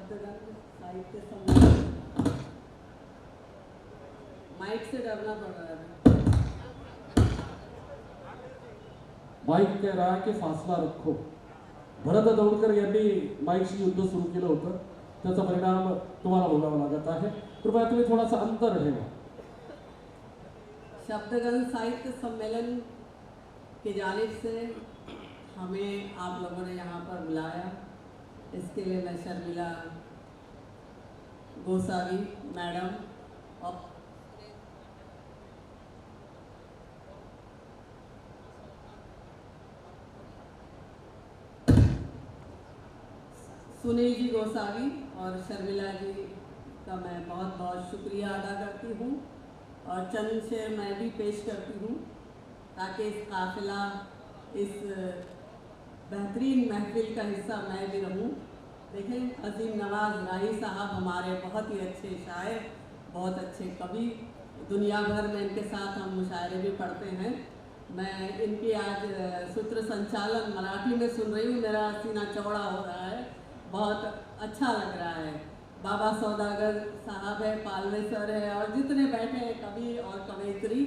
शब्दगंध साहित्य सम्मेलन। माइक से डरना पड़ रहा है। माईक कह रहा है की फासला रखो. भरत दौडकर यांनी माईकशी युद्ध सुरू केलं होतं. त्याचा परिणाम तुम्हाला भोगावा लागत आहे. कृपया तुम्ही थोडासा अंतर ठेवा. शब्दगंध साहित्य सम्मेलन की जानिब से हमें आप लोगों ने यहाँ पर बुलाया, इसके लिए मैं शर्मिला गोसावी मैडम और सुनील जी गोसावी और शर्मिला जी का मैं बहुत बहुत शुक्रिया अदा करती हूँ और चंद शेर मैं भी पेश करती हूँ ताकि इस काफिला, इस बेहतरीन महफिल का हिस्सा मैं भी रहूं। देखें, अजीम नवाज राही साहब हमारे बहुत ही अच्छे शायर, बहुत अच्छे कवि, दुनिया भर में इनके साथ हम मुशायरे भी पढ़ते हैं। मैं इनकी आज सूत्र संचालन मराठी में सुन रही हूँ, मेरा सीना चौड़ा हो रहा है, बहुत अच्छा लग रहा है। बाबा सौदागर साहब है, पालवे सर है और जितने बैठे हैं कवि और कवयित्री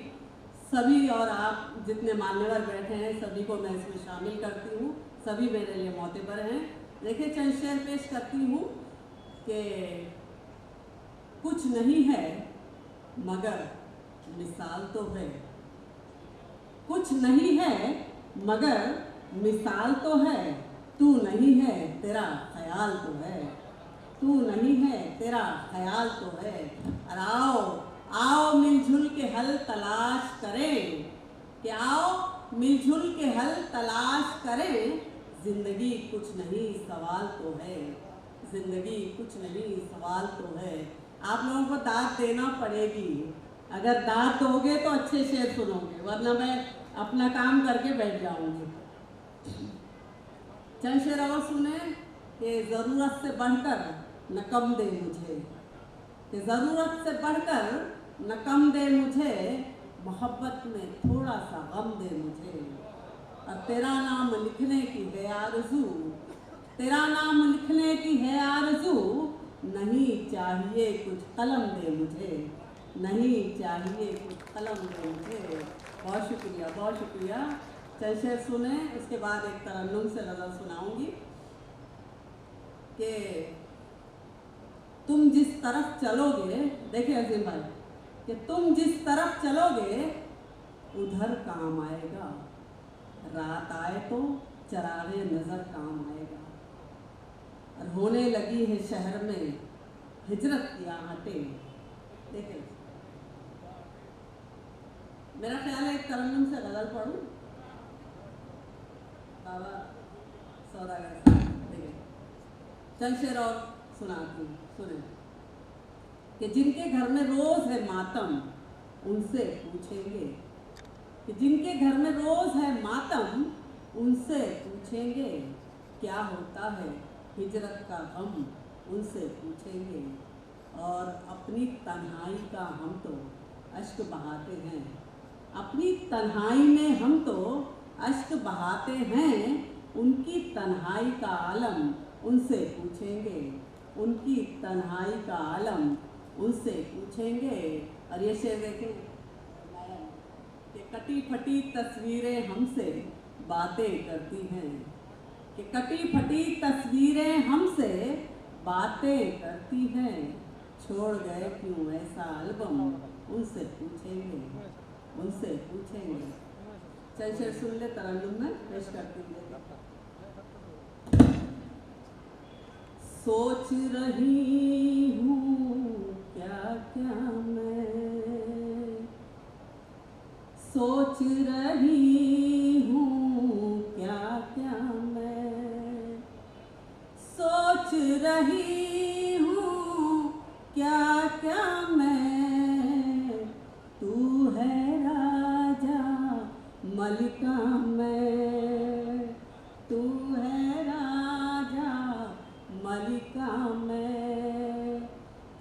सभी, और आप जितने मान्यवर बैठे हैं सभी को मैं इसमें शामिल करती हूँ। सभी मेरे लिए मोतेबर हैं। देखिए, चंद शेर पेश करती हूँ कि कुछ नहीं है मगर मिसाल तो है, कुछ नहीं है मगर मिसाल तो है, तू नहीं है तेरा ख्याल तो है, तू नहीं है तेरा ख्याल तो है। और आओ आओ मिलजुल के हल तलाश करें, कि आओ मिलजुल के हल तलाश करें, जिंदगी कुछ नहीं सवाल तो है, जिंदगी कुछ नहीं सवाल तो है। आप लोगों को दाद देना पड़ेगी, अगर दाद दोगे तो अच्छे शेर सुनोगे, वरना मैं अपना काम करके बैठ जाऊंगी। चंद शेर और सुने कि ज़रूरत से बढ़कर न कम दे मुझे, कि ज़रूरत से बढ़कर न कम दे मुझे, मोहब्बत में थोड़ा सा गम दे मुझे। और तेरा नाम लिखने की है आरज़ू, तेरा नाम लिखने की है आरज़ू, नहीं चाहिए कुछ कलम दे मुझे, नहीं चाहिए कुछ कलम दे मुझे। बहुत शुक्रिया, बहुत शुक्रिया। चल शेर सुने, उसके बाद एक तरन्नुम से गज़ल सुनाऊंगी कि तुम जिस तरफ चलोगे, देखिए अजीम भाई, कि तुम जिस तरफ चलोगे उधर काम आएगा, रात आए तो चरागे नज़र काम आएगा। और होने लगी है शहर में हिजरत की आहटें। देखिए, मेरा ख्याल है एक तरन्नुम से गज़ल पढ़ूं, बाबा सौदागर। देखिए, चंद शेर और सुनाती हूँ, सुने कि जिनके घर में रोज़ है मातम उनसे पूछेंगे, कि जिनके घर में रोज़ है मातम उनसे पूछेंगे, क्या होता है हिजरत का गम उनसे पूछेंगे। और अपनी तन्हाई का हम तो अश्क बहाते हैं, अपनी तन्हाई में हम तो अश्क बहाते हैं, उनकी तन्हाई का आलम उनसे पूछेंगे, उनकी तन्हाई का आलम उनसे पूछेंगे। और ये शेर देखें कि कटी फटी तस्वीरें हमसे बातें करती हैं, कि कटी फटी तस्वीरें हमसे बातें करती हैं, छोड़ गए क्यों ऐसा एल्बम उनसे पूछेंगे, उनसे पूछेंगे। चल शेर सुन ले, तरन्नुम में पेश करती हूँ। सोच रही हूँ क्या क्या मैं, सोच रही हूँ क्या क्या मैं, सोच रही हूँ क्या क्या मैं, तू है राजा मलिका मैं, तू है राजा मलिका में,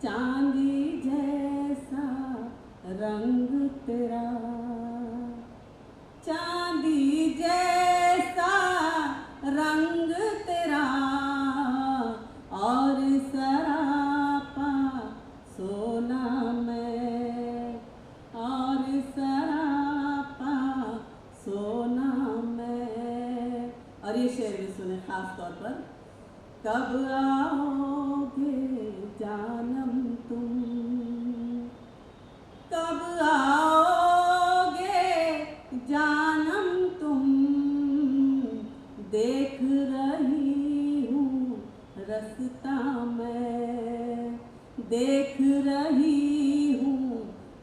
चांदी जैसा रंग तेरा, चांदी जैसा रंग तेरा, और और ये शेर भी सुने खास तौर पर। कब आओगे जानम तुम, कब आओगे जानम तुम, देख रही हूँ रास्ता मैं, देख रही हूँ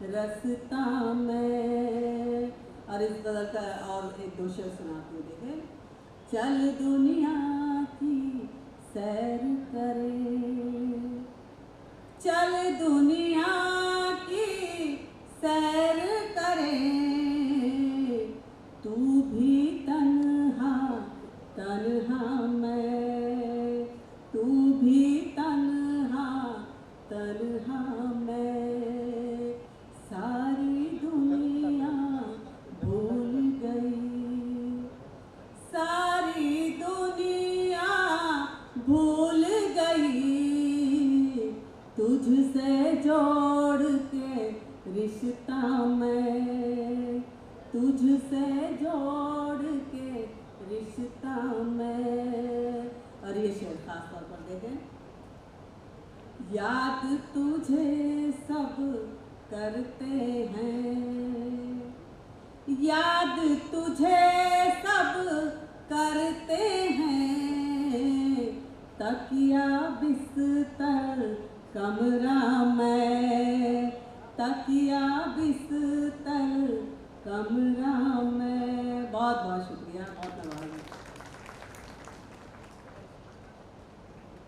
रास्ता मैं। और इस तरह का और एक दो शेर सुनाती हूँ, देखें। चल दुनिया की सैर करे, चल दुनिया की सैर करे, तू भी तन्हा तन्हा मैं, तू भी तन्हा तन्हा मैं, सारी दुनिया भूल गई, सारी दुनिया भूल गई, तुझसे जोड़ के रिश्ता मैं, तुझसे जोड़ के रिश्ता मैं। और ये शेर खास तौर पर देखें। याद तुझे सब करते हैं, याद तुझे सब करते हैं, तकिया बिस्तर कमरा मैं, तकिया बिस्तर कमरा मैं। बहुत बहुत शुक्रिया, बहुत धन्यवाद।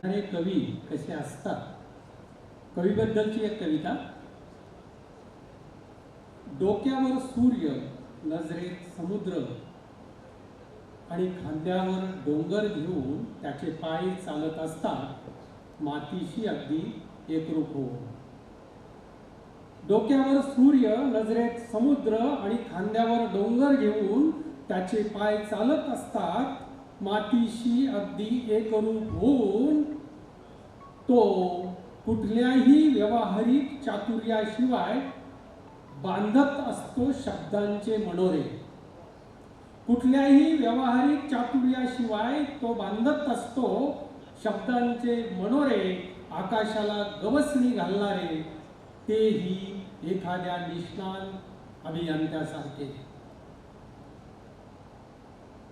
अरे कवी कसे असतात, कवीबद्दलची एक कविता। डोक्यावर सूर्य, नजरेत समुद्र आणि खांद्यावर डोंगर घेऊन त्याचे पाय चालत असतात मातीशी अगदी एकरूप हो। डोक्यावर सूर्य, नजरेत समुद्र आणि खांद्यावर डोंगर घेऊन त्याचे पाय चालत असतात मातीशी अगदी एकरूप होऊन, तो कुठल्याही व्यावहारिक चातुर्याशिवाय बांधत असतो शब्दांचे मनोरे, कुठल्याही व्यावहारिक चातुर्याशिवाय तो बांधत असतो शब्दांचे मनोरे, आकाशाला गवसणी घालणारे तेही एखाद्या निष्णात अभियंत्यासारखे।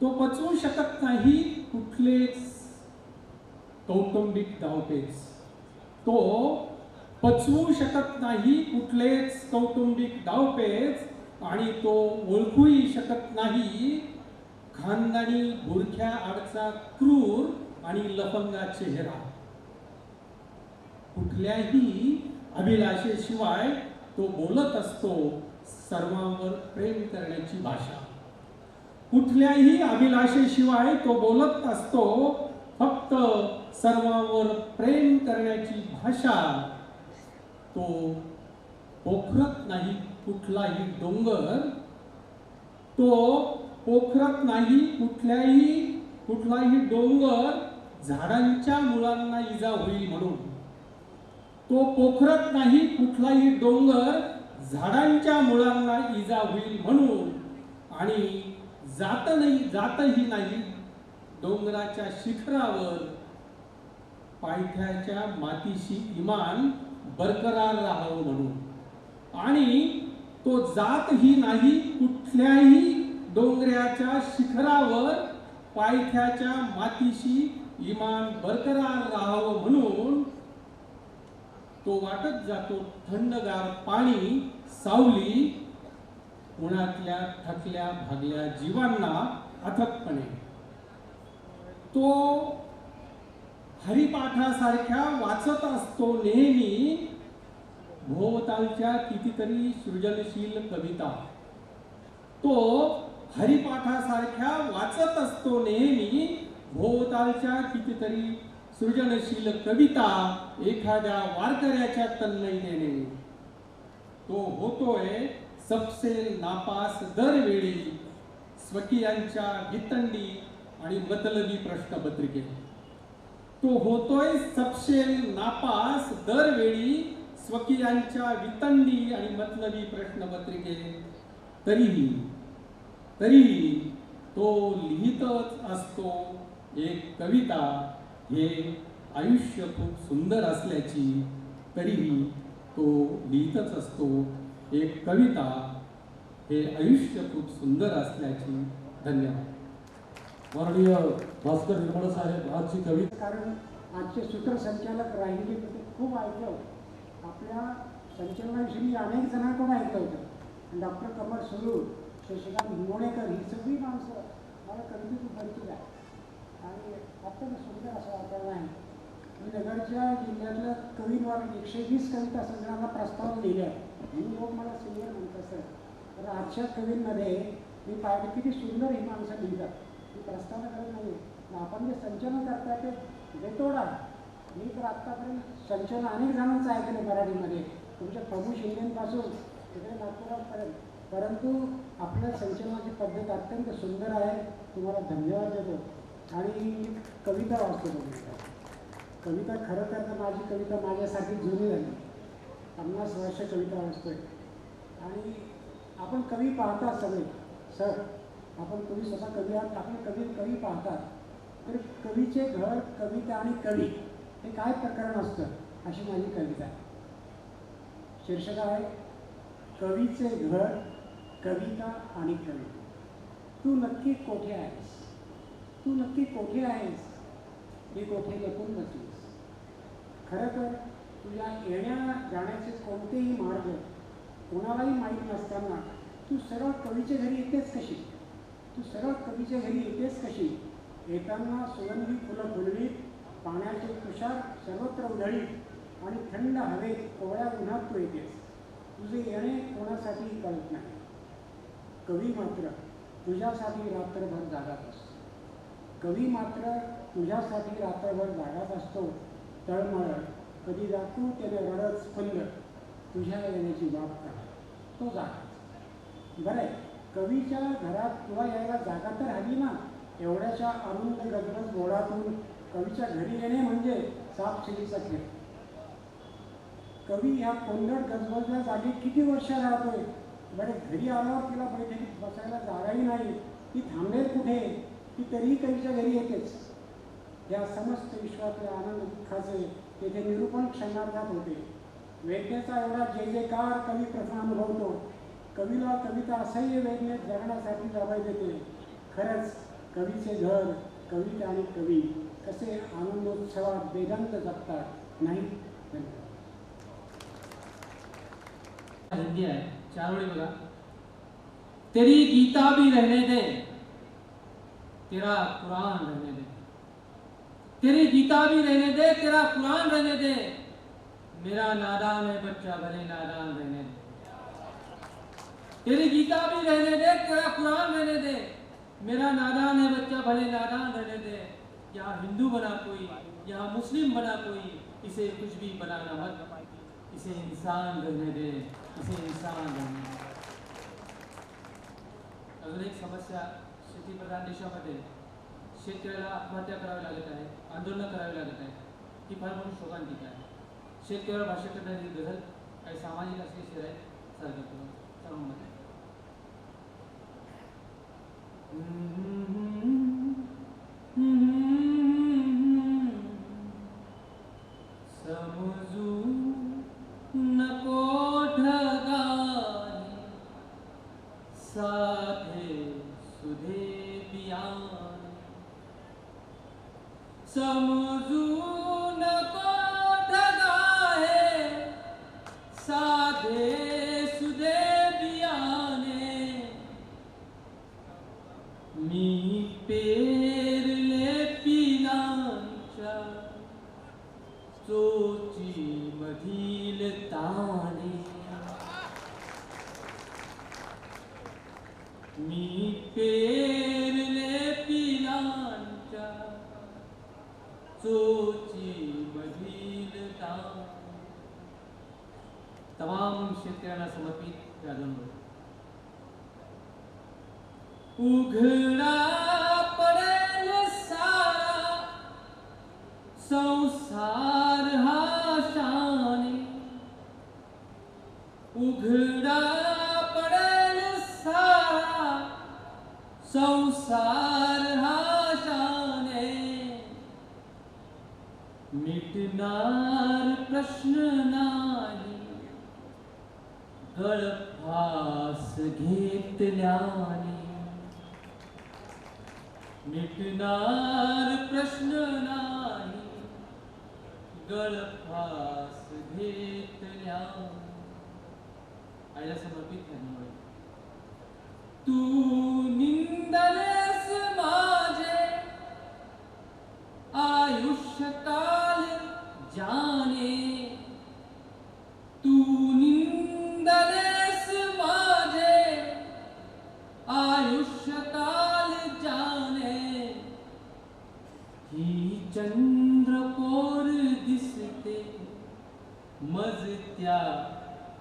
तो पचवू शकत नाही कुठलेच कौटुंबिक धावपेच, तो पचवू शकत नाही कुठलेच कौटुंबिक धावपेच आणि तो ओळखूही शकत नाही खानदानी बुरख्या आडचा क्रूर आणि लफंगा चेहरा। कुठल्याही अभिलाषेशिवाय तो बोलत असतो सर्वांवर प्रेम करण्याची भाषा, कुठल्याही अभिलाषेशिवाय तो बोलत असतो फक्त सर्वांवर प्रेम करण्याची भाषा। तो पोखरत नाही कुठलाही डोंगर, तो पोखरत नाही कुठलाही डोंगर झाडांच्या मुळांना इजा होईल म्हणून, तो पोखरत नाही कुठलाही डोंगर झाडांच्या मुळांना इजा होईल म्हणून, आणि जातही नाही डोंगराच्या शिखरावर पायथ्याच्या मातीशी इमान बरकरार राहावं म्हणून, आणि तो जातही नाही कुठल्याही डोंगराच्या शिखरावर पायथ्याच्या मातीशी इमान बरकरार राहावं म्हणून, तो वाटत जातो थंडगार पाणी सावली उन्हातल्या थकल्या भागल्या जीवांना अथकपणे। तो हरिपाठासारख्या वाचत असतो नेहमी भोवतालच्या कितीतरी सृजनशील कविता, तो हरिपाठासारख्या वाचत असतो नेहमी भोवतालच्या कितीतरी सृजनशील कविता एखाद्या वारकऱ्याच्या तन्मयतेने। तो होतोय सपसेल नापास दरवेळी स्वकीयांच्या वितंडी आणि मतलबी प्रश्नपत्रिकेत, तो होतोय सपशेल नापास दरवेळी स्वकीयांच्या वितंडी आणि मतलबी प्रश्नपत्रिकेत। तरीही तो लिहितच असतो एक कविता, हे आयुष्य खूप सुंदर असल्याची, तरीही तो लिहितच असतो एक कविता, हे आयुष्य खूप सुंदर असल्याची. धन्यवाद. माननीय भास्कर निर्मळ साहेब आजची कविता. कारण आजचे सूत्रसंचालक राहिले ते खूप ऐकलं होतं. आपल्या संचलनाविषयी अनेक जणांकडून ऐकलं होतं. डॉक्टर कमल सुरू, शशिकांत हिंगोणेकर ही सगळी माणसं मला कवितेची परिचित आहे आणि अत्यंत सुंदर असं वातावरण आहे. मी नगरच्या जिल्ह्यातल्या कवींवर 120 कविता संग्रहाला प्रस्ताव लिहिले आहेत. म्हणून लोक मला सिनियर म्हणत असतात. तर आजच्या कवींमध्ये मी पाहिलं किती सुंदर ही माणसं लिहितात. ही प्रस्तावना करत नाही. आपण जे संचलन करताय ते बेतोड आहे. मी तर आत्तापर्यंत संचलन अनेक जणांचं ऐकलं मराठीमध्ये, तुमच्या प्रभू शिंदेपासून तिकडे नागपुरापर्यंत. परंतु आपल्या संचलनाची पद्धत अत्यंत सुंदर आहे. तुम्हाला धन्यवाद देतो. आणि कविता वाचतो. कविता खरं तर माझी कविता माझ्यासाठी जुनी झाली. 50 वर्ष कविता वाचतोय. आणि आपण कवी पाहतात सगळे. सर, आपण तुम्ही स्वतः कवी आहात. आपण कवी पाहतात. तर कवीचे घर, कविता आणि कवी हे काय प्रकरण असतं, अशी माझी कविता आहे. शीर्षक आहे कवीचे घर, कविता आणि कवी. तू नक्की कोठे आहेस? तू नक्की कोठे आहेस? मी कोठे लपून बसलीस. खरं तर तुझ्या येण्या जाण्याचे कोणतेही मार्ग कोणालाही माहीत नसताना तू सरळ कवीच्या घरी येतेस कशी? तू सरळ कवीच्या घरी येतेस कशी? येताना सुगंधी फुलं फुलवीत, पाण्याचे तुषार सर्वत्र उधळीत आणि थंड हवेत कोवळ्या उन्हात तू येतेस. तुझे येणे कोणासाठीही कळत नाही. कवी मात्र तुझ्यासाठी रात्रभर जागाच असतो. कवी मात्र तुझ्यासाठी रात्रभर जागाच असतो. तळमळ कधी जातो त्याने रडत स्पंद, तुझ्या येण्याची वाट पाहत तो जागा. बरं आहे, कवीच्या घरात तुला यायला जागा तर हवी ना. एवढ्याच्या अरुंद गजबज गोळातून कवीच्या घरी येणे म्हणजे सापशिडीचा खेळ. कवी ह्या कोंदट गजबजल्या जागी किती वर्ष राहतोय. बरे, घरी आल्यावर तिला बैठकीत बसायला जागाही नाही. ती थांबेल कुठे? ती तरीही कवीच्या घरी येतेच. या समस्त विश्वातल्या आनंद दुःखाचे तेथे निरूपण क्षणार्धात होते. वेदनेचा एवढा जय जयकार कवी प्रथम अनुभवतो. कवीला कविता असह्य वेदनेत जगण्यासाठी जावई देते. खरंच कवीचे घर, कविता आणि कवी कसे आनंदोत्सवात वेदांत जगतात नाही. हिंदी आहे, 4 ओळी बघा. तेरी गीता भी रहने दे, तेरा कुरान रहने दे. तेरी गीता भी रहने दे, तेरा कुरान रहने दे. मेरा नादान है बच्चा भले नादान रहने दे. तेरी गीता भी रहने दे, तेरा कुरान रहने दे. मेरा नादान है बच्चा भले नादान रहने दे. यहाँ हिंदू बना कोई, यहाँ मुस्लिम बना कोई, इसे कुछ भी बनाना मत. इसे इंसान रहने दे, इसे इंसान रहने दे. अजून एक समस्या, शेतीप्रधान देशामध्ये शेतकऱ्याला आत्महत्या करावी लागत आहे, आंदोलन करावी लागत आहे. ही फार मोठी शोकांतिका आहे. शेतकऱ्यावर भाष्य करणारी गझल काही सामाजिक असले शेर आहेत सारखं सर्वांमध्ये. समजू नको ढगाने साधे सुधे बियाणे. समजू नको ढगाने साधे सुधे बियाणे. मी पेरले पिलांच्या चोची मधील ताणे. मी पेरले पिलांच्या चोची मधील ताणे. तमाम शेतकऱ्यांना समर्पित हे आंदोलन. उघडा पडेल सारा संसार हा शाने. उघडा पडेल सारा संसार सारहा शाने मिटणार प्रश्न नाही गळफास घेतल्याने मिटणार प्रश्न नाही गळफास घेतल्याने आईला समर्पित करण्यामुळे तू निंदलेस माझे आयुष्यकाल जाने तू निंदलेस माझे आयुष्यकाल जाने ही चंद्रकोर दिसते मजत्या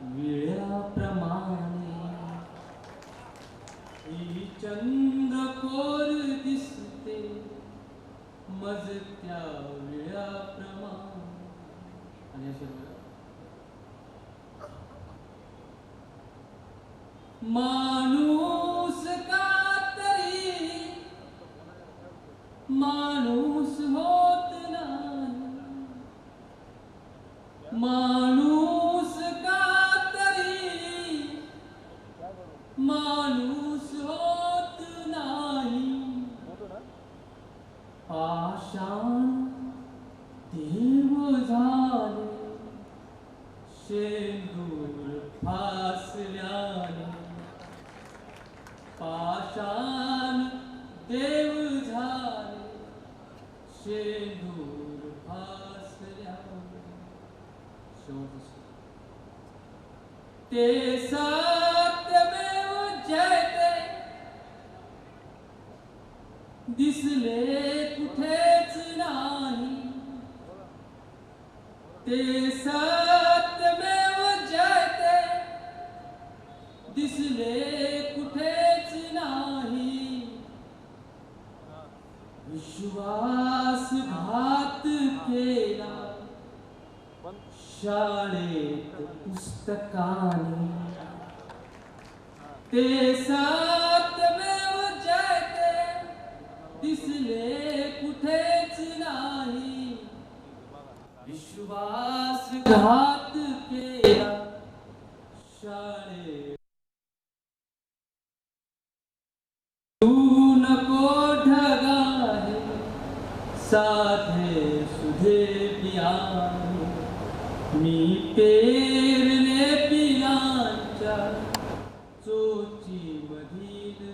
विळ्याप्रमाणे ही चंद्रकोर दिसते मजत्या विळ्याप्रमाणे आणि असे माणूस का तरी माणूस होत नाही माणूस का तरी माणूस होत नाही पाषाण देव झाले शेंदूर फासल्याने पाषाण देव झाले शेंदूर फासल्याने ते सत्यमेव जयते दिसले कुठेच नाही ते सत्यमेव जयते दिसले कुठेच नाही विश्वासघात केला शाळेत पुस्तकाने ते सत्यमेव जयते दिसले कुठेच नाही विश्वासघात केला शाळेत तू नको ढगाने साधे सुधे पियाने मी पेरले पिलांच्या चोची मधील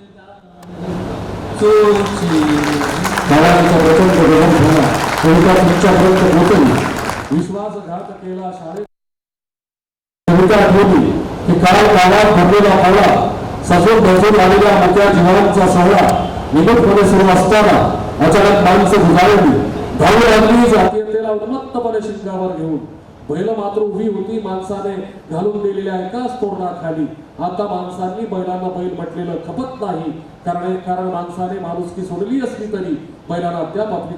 चोची बाळांचा प्रचंड गरम झाला कविता तुमच्यापर्यंत पोहोचली विश्वासघात केला शाळेत कविता आठवली की काल काळात भरलेला पावला सजून बसून आलेल्या मोठ्या जीवांचा सोहळा निमूटपणे सुरू असताना अचानक माणसं गुजारली धावू लागली जातीयतेला उन्मत्तपणे शिंगावर घेऊन बैल मात्र उभी होती माणसाने घालून दिलेल्या एकाच तोरणाखाली आता माणसांनी बैलांना बैल म्हटलेलं खपत नाही कारण माणसाने माणुसकी सोडली असली तरी बैलांना अद्याप आपली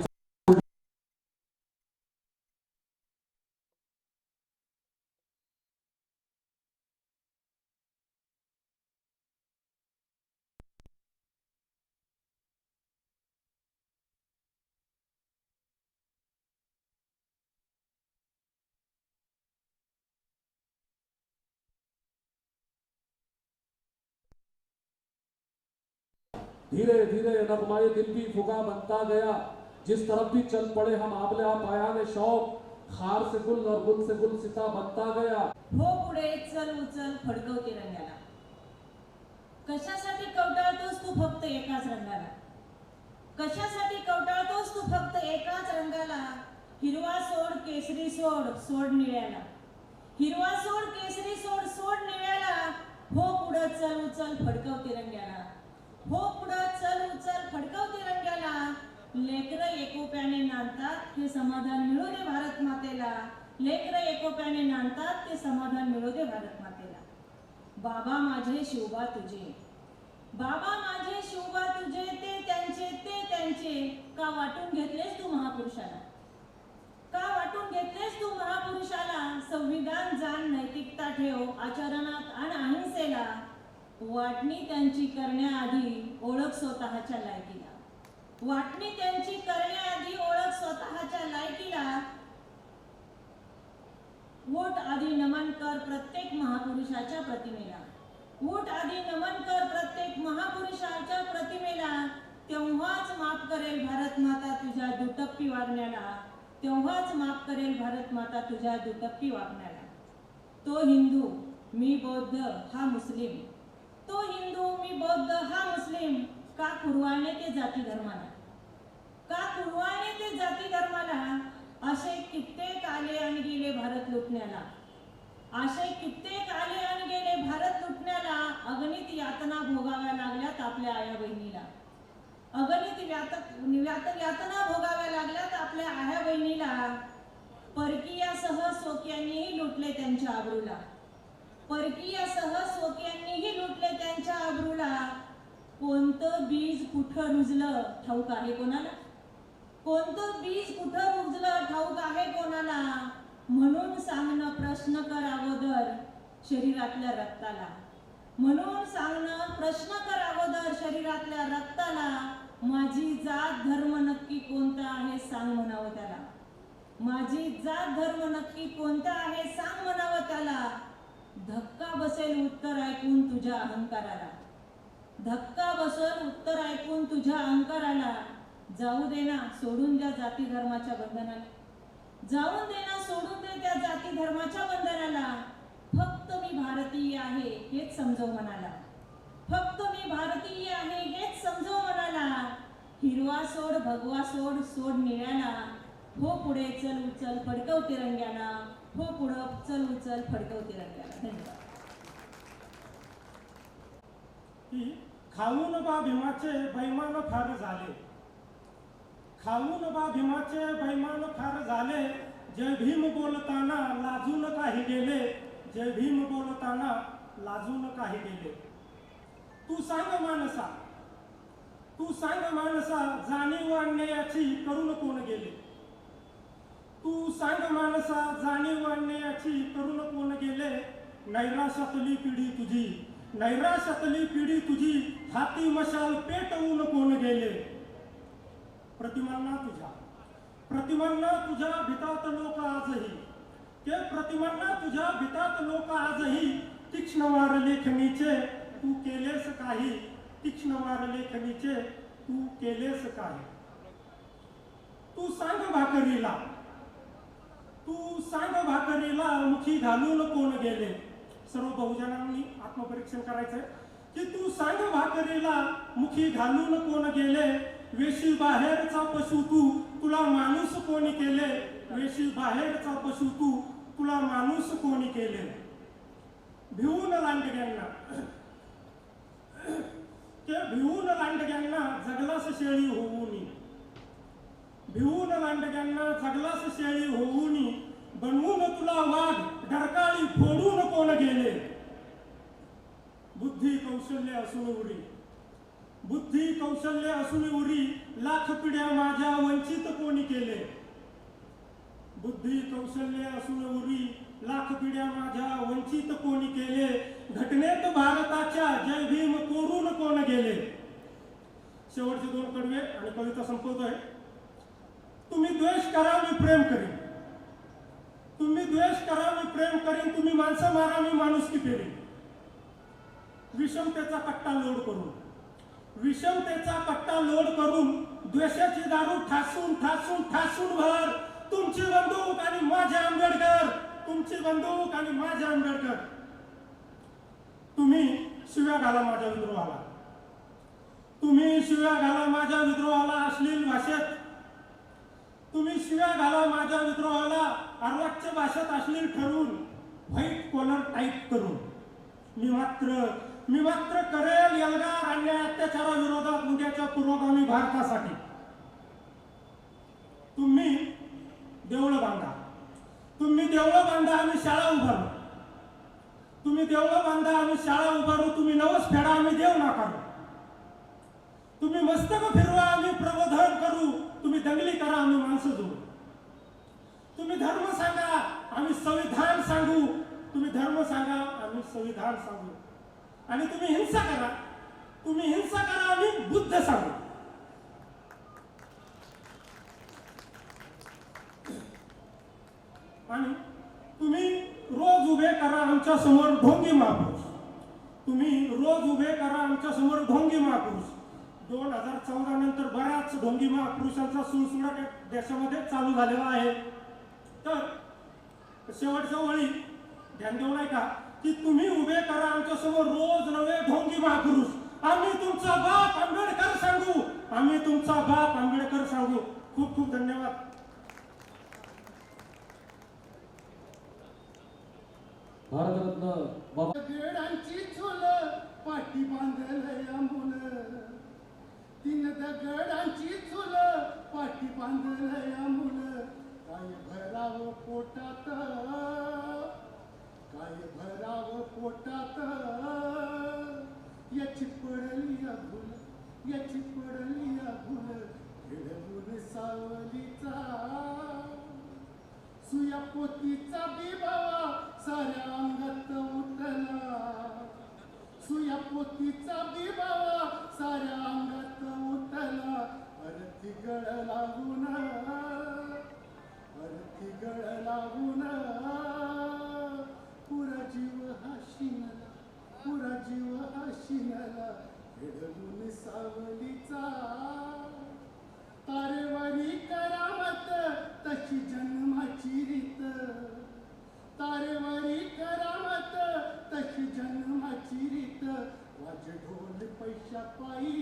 धीरे धीरे नगमाए दिल भी फुगा बनता गया जिस तरफ भी चल पड़े हम आबले पायाने शौक खार से गुल और गुल से गुल सिता बनता गया हो पुढे चल उचल फडकव तिरंग्याला कशासाठी कवटाळतोस तू फक्त एकाच रंगाला कशासाठी कवटाळतोस तू फक्त एकाच रंगाला हिरवा सोड केसरी सोड सोड निळ्याला हिरवा सोड केसरी सोड सोड निळ्याला हो पुढे चल उचल फडकव तिरंग्याला हो पुढे चल उचल फडकव तिरंग्याला लेकरं एकोप्याने नांदतात हे समाधान मिळू दे भारत मातेला लेकरं एकोप्याने नांदतात ते समाधान मिळू दे भारत मातेला बाबा माझे शिवबा तुझे बाबा माझे शिवबा तुझे ते त्यांचे का वाटून घेतलेस तू महापुरुषाला का वाटून घेतलेस तू महापुरुषाला संविधान जाण नैतिकता ठेव आचरणात आण अहिंसेला वाटणी त्यांची करण्याआधी ओळख स्वतःच्या लायकीला. वाटणी त्यांची करण्याआधी ओळख स्वतःच्या लायकीला. उठ आधी नमन कर प्रत्येक महापुरुषाच्या प्रतिमेला. उठ आधी नमन कर प्रत्येक महापुरुषाच्या प्रतिमेला. तेव्हाच माफ करेल भारत माता तुझ्या दुटप्पी वागण्याला. तेव्हाच माफ करेल भारत माता तुझ्या दुटप्पी वागण्याला. तो हिंदू मी बौद्ध हा मुस्लिम. तो हिंदू मी बौद्ध हा मुस्लिम. का कुरवाळणे ते जाती धर्माला. का कुरवाळणे ते जाती धर्माला. असे कित्येक आले आणि गेले भारत लुटण्याला. असे कित्येक आले आणि गेले भारत लुटण्याला. अगणित यातना भोगाव्या लागल्यात आपल्या आया बहिणीला. अगणित यातना भोगाव्या लागल्यात आपल्या आया बहिणीला. परकीयासह सोक्यांनीही लुटले त्यांच्या आबरूला. परकीयासह सोक्यांनीही लुटले त्यांच्या आबरूला. कोणतं बीज कुठं रुजलं ठाऊक आहे कोणाला. कोणतं बीज कुठं रुजलं ठाऊक आहे कोणाला. म्हणून सांगणं प्रश्न कर अगोदर शरीरातल्या रक्ताला. म्हणून सांगणं प्रश्न कर अगोदर शरीरातल्या रक्ताला. माझी जात धर्म नक्की कोणता आहे सांग म्हणावं त्याला. माझी जात धर्म नक्की कोणता आहे सांग म्हणावं त्याला. धक्का बसेल उत्तर ऐकून तुझ्या अहंकाराला. धक्का बसेल उत्तर ऐकून तुझ्या अहंकाराला. जाऊ दे ना सोडून द्या जाती धर्माच्या बंधनाला. जाऊन दे ना सोडून दे त्या जाती धर्माच्या बंधनाला. फक्त मी भारतीय आहे हेच समजव मनाला. फक्त मी भारतीय आहे हेच समजव मनाला. हिरवा सोड भगवा सोड सोड निळ्याला. हो पुढे चल उचल फडकव तिरंग्याला. हो पुढं चल उचल फडकव तिरंग्याला. धन्यवाद. खाऊन बा भीमाचे बैमान फार झाले. खाऊन बा भीमाचे बैमान फार झाले. जय भीम बोलताना लाजून काही गेले. जय भीम बोलताना लाजून काही गेले. तू सांग माणसा. तू सांग माणसा जाणीव अन्यायाची करून कोण गेले. तू सांग माणसा जाणीव अन्यायाची करून कोण गेले. नैराश्यातली पिढी तुझी. नैराश्यातली पिढी तुझी हाती मशाल पेटवून कोण गेले. प्रतिमांना तुझ्या. प्रतिमांना तुझ्या भितात लोक आजही. ते प्रतिमांना तुझ्या भितात लोक आजही. तीक्ष्णवार लेखणीचे तू केलेस काही. तीक्ष्णवार लेखणीचे तू केलेस काही. तू सांग भाकरीला. तू सांग भाकरीला मुखी घालून कोण गेले. सर्व बहुजनांनी आत्मपरीक्षण करायचंय की तू सांग भाकरीला मुखी घालून कोण गेले. वेशी बाहेरचा पशु तू तुला माणूस कोणी केले. वेशी बाहेरचा पशु तू तुला माणूस कोणी केले. भिवून लांडग्यांना. ते भिवून लांडग्यांना जगलास शेळी होऊनी. भिवून लांडग्यांना जगलास शेळी होऊनी. बनवून तुला वाघ डरकाळी फोडून कोण गेले. बुद्धी कौशल्य असून उरी. बुद्धी कौशल्य असून उरी. लाख पिढ्या माझ्या वंचित कोणी केले. बुद्धी कौशल्य असून उरी. लाख पिढ्या माझ्या वंचित कोणी केले. घटनेत भारताच्या जय भीम कोरून कोण गेले. शेवटचे दोन कडवे आणि कविता संपवतोय. तुम्ही द्वेष करा मी प्रेम करीन. तुम्ही द्वेष करा मी प्रेम करीन. तुम्ही माणसं मारा मी माणुसकी फेरीन. विषमतेचा कट्टा लोड करून. विषमतेचा कट्टा लोड करून द्वेषाची दारू ठासून ठासून ठासून भर. तुमची बंदूक आणि माझे आंबेडकर. तुमची बंदूक आणि माझे आंबेडकर. तुम्ही शिव्या घाला माझ्या विद्रोहाला. तुम्ही शिव्या घाला माझ्या विद्रोहाला अश्लील भाषेत. तुम्ही शिव्या घाला माझ्या विद्रोहाला अर्वाच्य भाषेत अश्लील ठरवून व्हाईट कॉलर टाईप करून. मी मात्र करेल एल्गार अन्याय अत्याचाराविरोधात उद्याच्या पुरोगामी भारतासाठी. तुम्ही देवळं बांधा. तुम्ही देवळं बांधा आम्ही शाळा उभारू. तुम्ही देवळं बांधा आम्ही शाळा उभारू. तुम्ही नवस फेडा आम्ही देव नाकारू. तुम्ही मस्तक फिरवा आम्ही प्रबोधन करू. तुम्ही दंगली करा आम्ही माणसं जोडू. तुम्ही धर्म सांगा आम्ही संविधान सांगू. तुम्ही धर्म सांगा आम्ही संविधान सांगू. आणि तुम्ही हिंसा करा. तुम्ही हिंसा करा, आम्ही बुद्ध सांगू. आणि तुम्ही रोज उभे करा आमच्या समोर ढोंगी महापुरुष. तुम्ही रोज उभे करा आमच्या समोर ढोंगी महापुरुष. 2014 नंतर बऱ्याच ढोंगी महापुरुषांचा सुळसुळा देशामध्ये चालू झालेला आहे. तर शेवटच्या वेळी ध्यान देऊ नाही का की तुम्ही उभे करा आमच्या समोर रोज नवे ढोंगी महापुरुष. आम्ही तुमचा बाप आंबेडकर सांगू. आम्ही तुमचा बाप आंबेडकर सांगू. खूप खूप धन्यवाद. भारतरत्न बाबा दगडांची चूल पाठी बांधलया मुलं. 3 दगडांची चूल पाठी बांधलया मुलं. काय भराव पोटात, काय भराव पोटात. याची पडली अभुल, याची पडली अभुल. खेळून सावलीचा सुया पोतीचा बिबावा साऱ्या अंगात उठला. सुया पोतीचा बिबावा साऱ्या अंगात उठला. अरती गळ लागून, अरती गळ लागून. पुरा जीव हा शिनला, पुरा जीव हा शिनला. खेळून सावलीचा तारेवरी करामत तशी जन्माची रीत. तारेवरी करामत तशी जन्माची रीत. वाज ढोल पैशा पायी,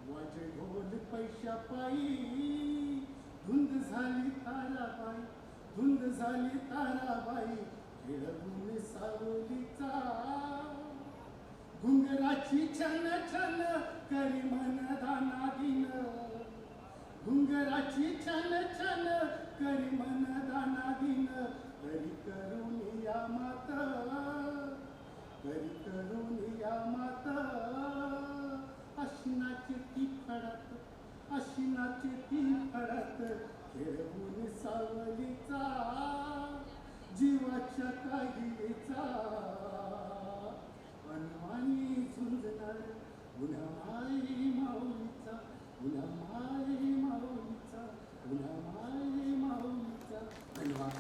वाज ढोल पैशा पायी. धुंद झाली ताराबाई, धुंद झाली ताराबाई. खेळून सावलीचा घुंगराची छन छन करी मन दानादीन. घुंगराची छन छन करी मन दानादीन. करी करून या मात, करी करून या मात. अशिनाची ती फडत, अशिनाची ती फडत. खेळून सावलीचा जीवाच्या काहीचा. अनवाणी झुंजणार उन्हा माई माऊलीचा, उन्हा माई माऊलीचा, उन्हा माई माऊलीचा. धन्यवाद.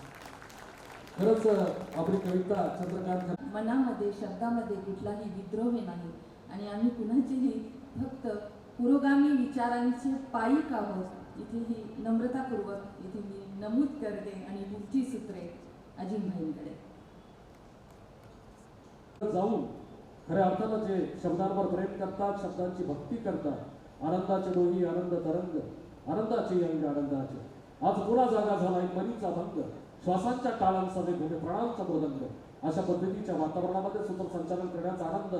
खरंच आपली कविता चंद्रकांत मनामध्ये शब्दामध्ये कुठलाही विद्रोह नाही आणि आम्ही कुणाचेही फक्त पुरोगामी विचारांचे पायीक आहोत. इथे ही नम्रतापूर्वक इथे मी नमूद करते आणि पुढची सूत्रे अजिंभाईंकडे जाऊन खऱ्या अर्थानं जे शब्दांवर प्रेम करतात, शब्दांची भक्ती करतात. आनंदाचे डोही आनंद तरंग, आनंदाचे अंग आनंदाचे. आज पुन्हा जागा झाला एक मनीचा भंग. श्वासांच्या टाळांसवे घुमे प्राणांचा मृदंग. अशा पद्धतीच्या वातावरणामध्ये सूत्रसंचालन करण्याचा आनंद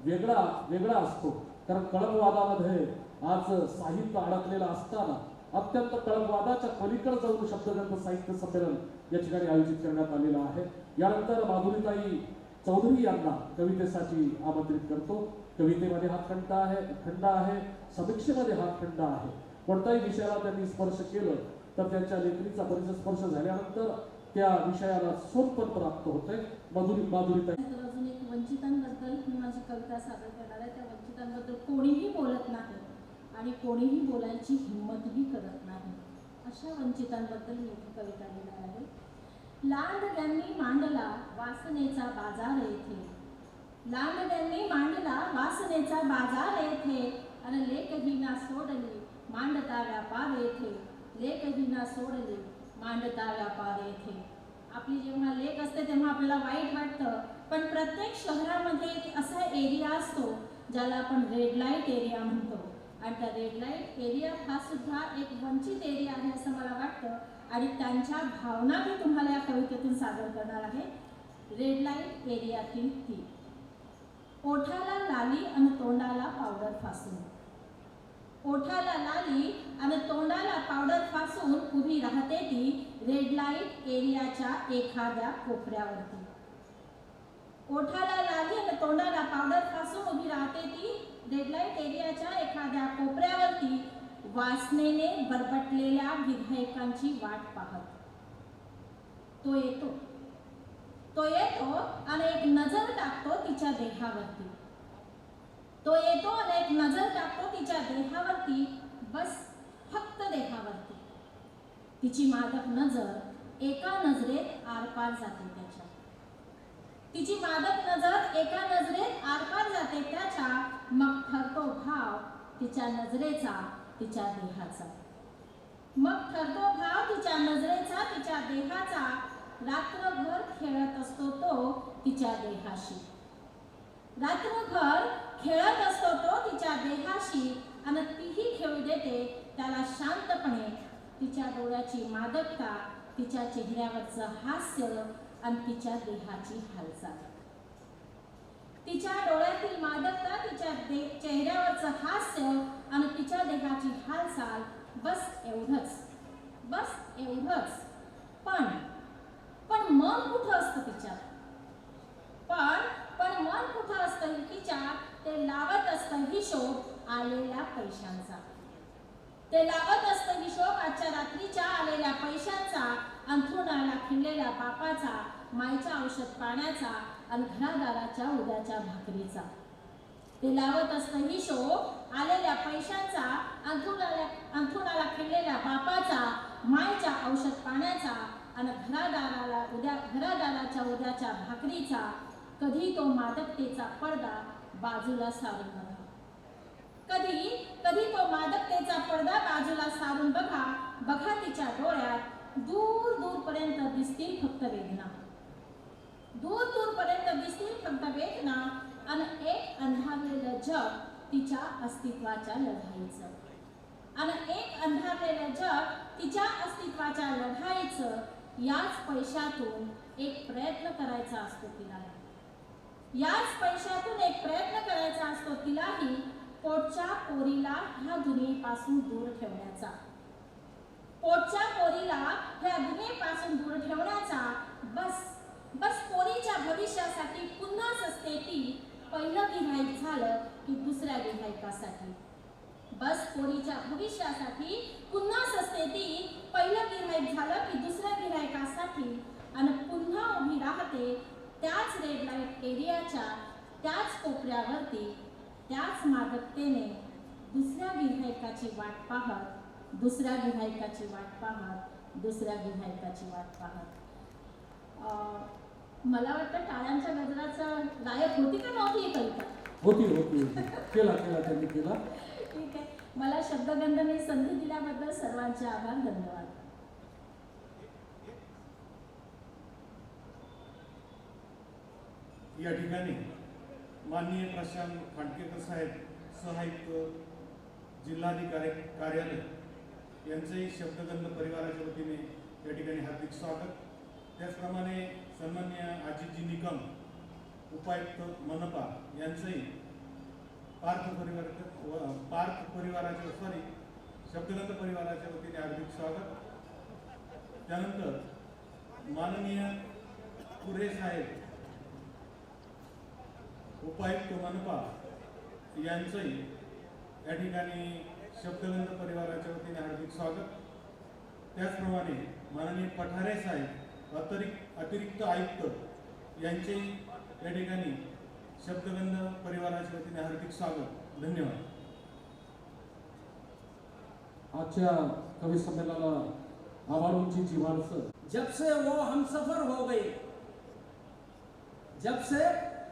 वेगळा वेगळा असतो. कारण कळपवादामध्ये आज साहित्य अडकलेलं असताना अत्यंत कळपवादाच्या पलीकडे जाऊन शब्दग्रंथ साहित्य संमेलन या ठिकाणी आयोजित करण्यात आलेलं आहे. यानंतर माधुरीताई चौधरी यांना कवितेसाठी आमंत्रित करतो. कवितेमध्ये हा खंड आहे, समीक्षेमध्ये हा खंड आहे. कोणत्याही विषयाला त्यांनी स्पर्श केलं तर त्यांच्या लेखणीचा परिचय स्पर्श झाल्यानंतर त्या विषयाला सोनपण प्राप्त होते. माधुरीताई अजून एक वंचितांबद्दल मी माझी कविता सादर करणार आहे. त्या वंचितांबद्दल कोणीही बोलत नाही आणि कोणीही बोलायची हिंमतही करत नाही. अशा वंचितांबद्दल मी इथे कविता लिहिणार आहे. लांडग्यांनी मांडला वासनेचा बाजार येथे, लांडग्यांनी मांडला वासनेचा बाजार येथे. आणि लेखही ना सोडली मांडता व्यापार येथे, लेखही ना सोडली मांडता व्यापार येथे. आपली जेव्हा लेख असते तेव्हा आपल्याला वाईट वाटतं, पण प्रत्येक शहरामध्ये एक असा एरिया असतो ज्याला आपण रेड लाईट एरिया म्हणतो. आणि त्या रेड लाईट एरिया हा सुद्धा एक वंचित एरिया आहे असं मला वाटतं. आणि त्यांच्या भावना मी तुम्हाला या कवितेतून सादर करणार आहे. रेड लाईट एरियातील ती. ओठाला लाली आणि तोंडाला पावडर फासून, ओठाला लाली आणि तोंडाला पावडर फासून उभी राहते ती रेड लाईट एरियाच्या एखाद्या कोपऱ्यावरती. ओठाला लाली आणि तोंडाला पावडर फासून उभी राहते ती रेड लाईट एरियाच्या एखाद्या कोपऱ्यावरती, वासनेने बरबटलेल्या गिऱ्हाईकांची वाट पाहत. तो येतो, तो येतो आणि एक नजर टाकतो तिच्या देहावरती. तो येतो आणि एक नजर टाकतो तिच्या देहावरती, बस फक्त देहावरती. तिची मादक नजर एका नजरेत आरपार जाते त्याच्या. तिची मादक नजर एका नजरेत आरपार जाते त्याच्या. मग ठरतो भाव तिच्या नजरेचा, तिच्या देहाचा. मग ठरतो भाव तिच्या नजरेचा, तिच्या देहाचा. रात्रभर खेळत असतो तो तिच्या देहाशी. रात्रभर खेळत असतो तो तिच्या देहाशी आणि तीही खेळू देते त्याला शांतपणे. तिच्या डोळ्याची मादकता, तिच्या चेहऱ्यावरचं हास्य आणि तिच्या देहाची हालचाल. तिच्या डोळ्यातील मादकता, तिच्या चेहऱ्यावरचं हास्य आणि तिच्या देहाची हालचाल, बस एवढंच, बस एवढंच. पण मन कुठं असतं तिच्यात? पण मन कुठं असतं तिच्यात? ते लावत असतं हिशोब आलेल्या पैशांचा. ते लावत असतं हिशोब आजच्या रात्रीच्या आलेल्या पैशांचा, अंथरुणाला खिळलेल्या बापाचा, माईच्या औषध पाण्याचा आणि घरादाराच्या उद्याच्या भाकरीचा. ते लावत असतं हिशोब आलेल्या पैशांचा, अंथरुणाला खिळलेल्या बापाचा, माईच्या औषध पाण्याचा आणि घरादाराच्या उद्याच्या भाकरीचा. कधी तो मादकतेचा पडदा बाजूला सारून बघा. कधी तो मादकतेचा पडदा बाजूला सारून बघा. बघा तिच्या डोळ्यात दूरपर्यंत दिसतील फक्त वेदना. दूरपर्यंत दिसतील फक्त वेदना आणि एक अंधारलेलं जग तिच्या अस्तित्वाच्या लढाईचं. आणि एक अंधारलेलं जग तिच्या अस्तित्वाच्या लढाईचं. याच पैशातून एक प्रयत्न करायचा असतो तिला. याच पैशातून एक प्रयत्न करायचा असतो तिलाही. पोटच्या पोरीला ह्या दुनियेपासून दूर ठेवण्याचा. पोटच्या पोरीला ह्या दुनियेपासून दूर ठेवण्याचा. बस पोरीच्या भविष्यासाठी पुन्हाच असते ती. पहिलं गिऱ्हाईक झालं की दुसऱ्या गिऱ्हाईकासाठी. बस पोरीच्या भविष्यासाठी पुन्हाच असते ती. पहिलं गिऱ्हाईक झालं की दुसऱ्या गिऱ्हाईकासाठी. आणि पुन्हा उभी राहते त्याच रेड लाईट एरियाच्या त्याच कोपऱ्यावरती, त्याच मादकतेने दुसऱ्या गिऱ्हाईकाची वाट पाहत, दुसऱ्या गिऱ्हाईकाची वाट पाहत, दुसऱ्या गिऱ्हाईकाची वाट पाहत. मला वाटतं टाळ्यांच्या गजराचं गायक होती का नव्हती ही कविता? होती केला त्यांनी केला. ठीक आहे. मला शब्दगंधने संधी दिल्याबद्दल सर्वांचे आभार. धन्यवाद. या ठिकाणी माननीय प्रशांत खांडकेकर साहेब, सहाय्यक जिल्हाधिकारी कार्यालय यांचंही शब्दगंध परिवाराच्या वतीने या ठिकाणी हार्दिक स्वागत. त्याचप्रमाणे सन्माननीय आजीजी निकम, उपायुक्त मनपा यांचंही पार्थ परिवाराच्या शब्दगंध परिवाराच्या वतीने हार्दिक स्वागत. त्यानंतर माननीय पुरे साहेब, उपायुक्त मनपा यांचंही या ठिकाणी शब्दगंध परिवाराच्या वतीने हार्दिक स्वागत. त्याचप्रमाणे माननीय पठारे साहेब, अतिरिक्त आयुक्त यांचेही या ठिकाणी शब्दगंध परिवाराच्या वतीने हार्दिक स्वागत. धन्यवाद. आजच्या कवि संमेलनाला आभाळूंची माणसं. जब से वो हमसफर हो गए, जब से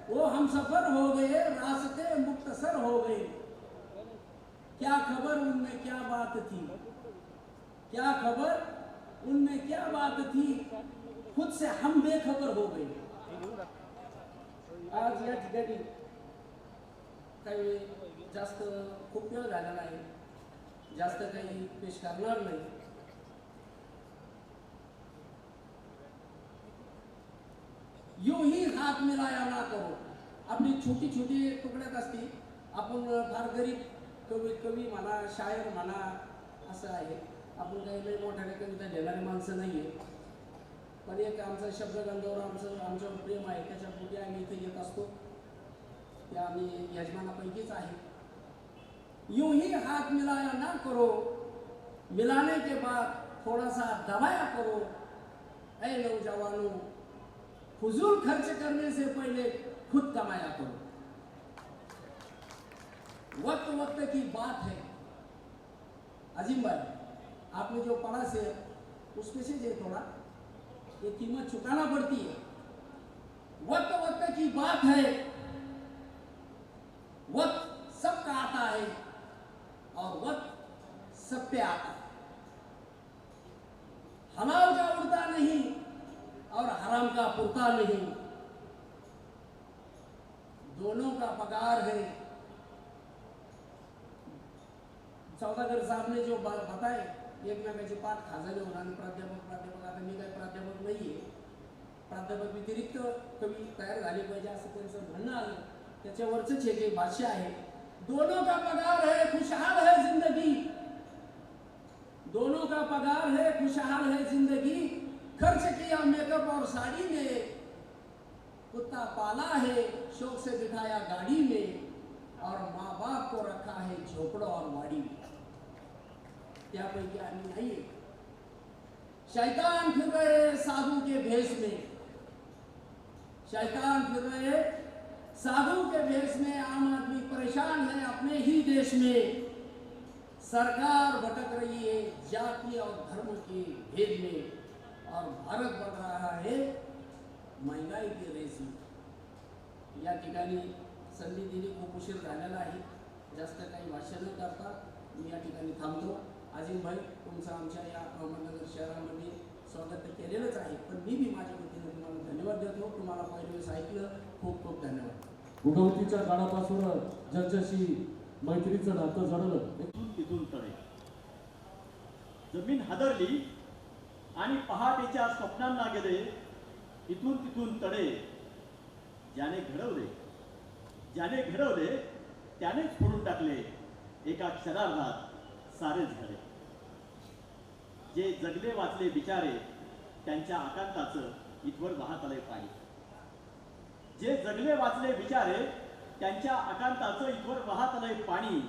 वो हमसफर हो गए, रास्ते मुख्तसर हो गए. क्या खबर उनमें क्या बात थी, क्या खबर उनमें क्या बात थी, खुद से हम बेखबर हो गए. आज या ठिकाणी काही जास्त खूप वेळ झालेला आहे, जास्त काही पेश करणार नाही. यूं ही हात मिलाया ना करो. आपली छोटी छोटी तुकड्यात असते. आपण फार गरीब कवी म्हणा, शायर म्हणा, असं आहे. आपण काही लई मोठ्या कविता लिहिणारी माणसं नाही आहे. पण एक आमचं शब्दगंधावर आमच्यावर प्रेम आहे, त्याच्यापोटी आम्ही इथे येत असतो. ते आम्ही यजमानापैकीच आहे. यूं ही हाथ मिलाया ना करो, मिलाने के बाद थोड़ा सा दबाया करो. ऐ नौजवानों, फजूल खर्च करने से पहले खुद कमाया करो। वक्त वक्त की बात है। अजीम भाई, आपने जो पढ़ा से उसमें से जो थोड़ा ये कीमत चुकाना पड़ती है। वक्त वक्त की बात है, वक्त सबका आता है और वक्त सब पे आता है। हलाल का उड़ता नहीं और हराम का पुरता नहीं, दोनों का पगार है। सौदागर साहब ने जो बात बताए, एकमेकाचे पाठ खाजाने होणार प्राध्यापक आता मी काही प्राध्यापक नाहीये, प्राध्यापक व्यतिरिक्त कवी तयार झाले पाहिजे असं त्यांचं म्हणणं आलं, त्याच्यावरच हे भाष्य आहे। दोनों का पगार है, खुशहाल है जिंदगी, दोनों का पगार है, खुशहाल है जिंदगी। खर्च किया मेकअप और साड़ी में, कुत्ता पाला है, शौक से बिठाया गाड़ी में, और माँ बाप को रखा है झोपड़ों और वाड़ी में। त्यापैकी आम्ही नाहीये। शैतान फिर रहे साधु के भेष में, शैतान फिर रहे साधु के भेष में। आम आदमी परेशान है अपने ही देश में, सरकार भटक रही है जाति और धर्म के भेद में, और भारत बढ़ रहा है महंगाई की रेस में। या ठिकाणी संधी दिली खूप उशीर झालेला आहे, जास्त काही भाष्य न करता मी या ठिकाणी थांबतो। अजिम भाई, तुमचं आमच्या या अहमदनगर शहरामध्ये स्वागत केलेलंच आहे, पण मी बी माझ्या वतीने तुम्हाला धन्यवाद देतो। तुम्हाला पहिल्या वेळेस ऐकलं, खूप खूप धन्यवाद। उगवतीच्या काळापासून ज्यांच्याशी मैत्रीचं नातं जडलं, तिथून तळे जमीन हादरली आणि पहाटेच्या स्वप्नांना गेले इथून तिथून तडे। ज्याने घडवले त्यानेच फोडून टाकले, एका क्षणार्धात सारेच घडे। जे जगले वाचले बिचारे, त्यांच्या आकांताचं इथवर वाहत आलंय पाणी। जे जगले वाचले बिचारे, त्यांच्या आकांताचं इथवर वाहत आलंय पाणी।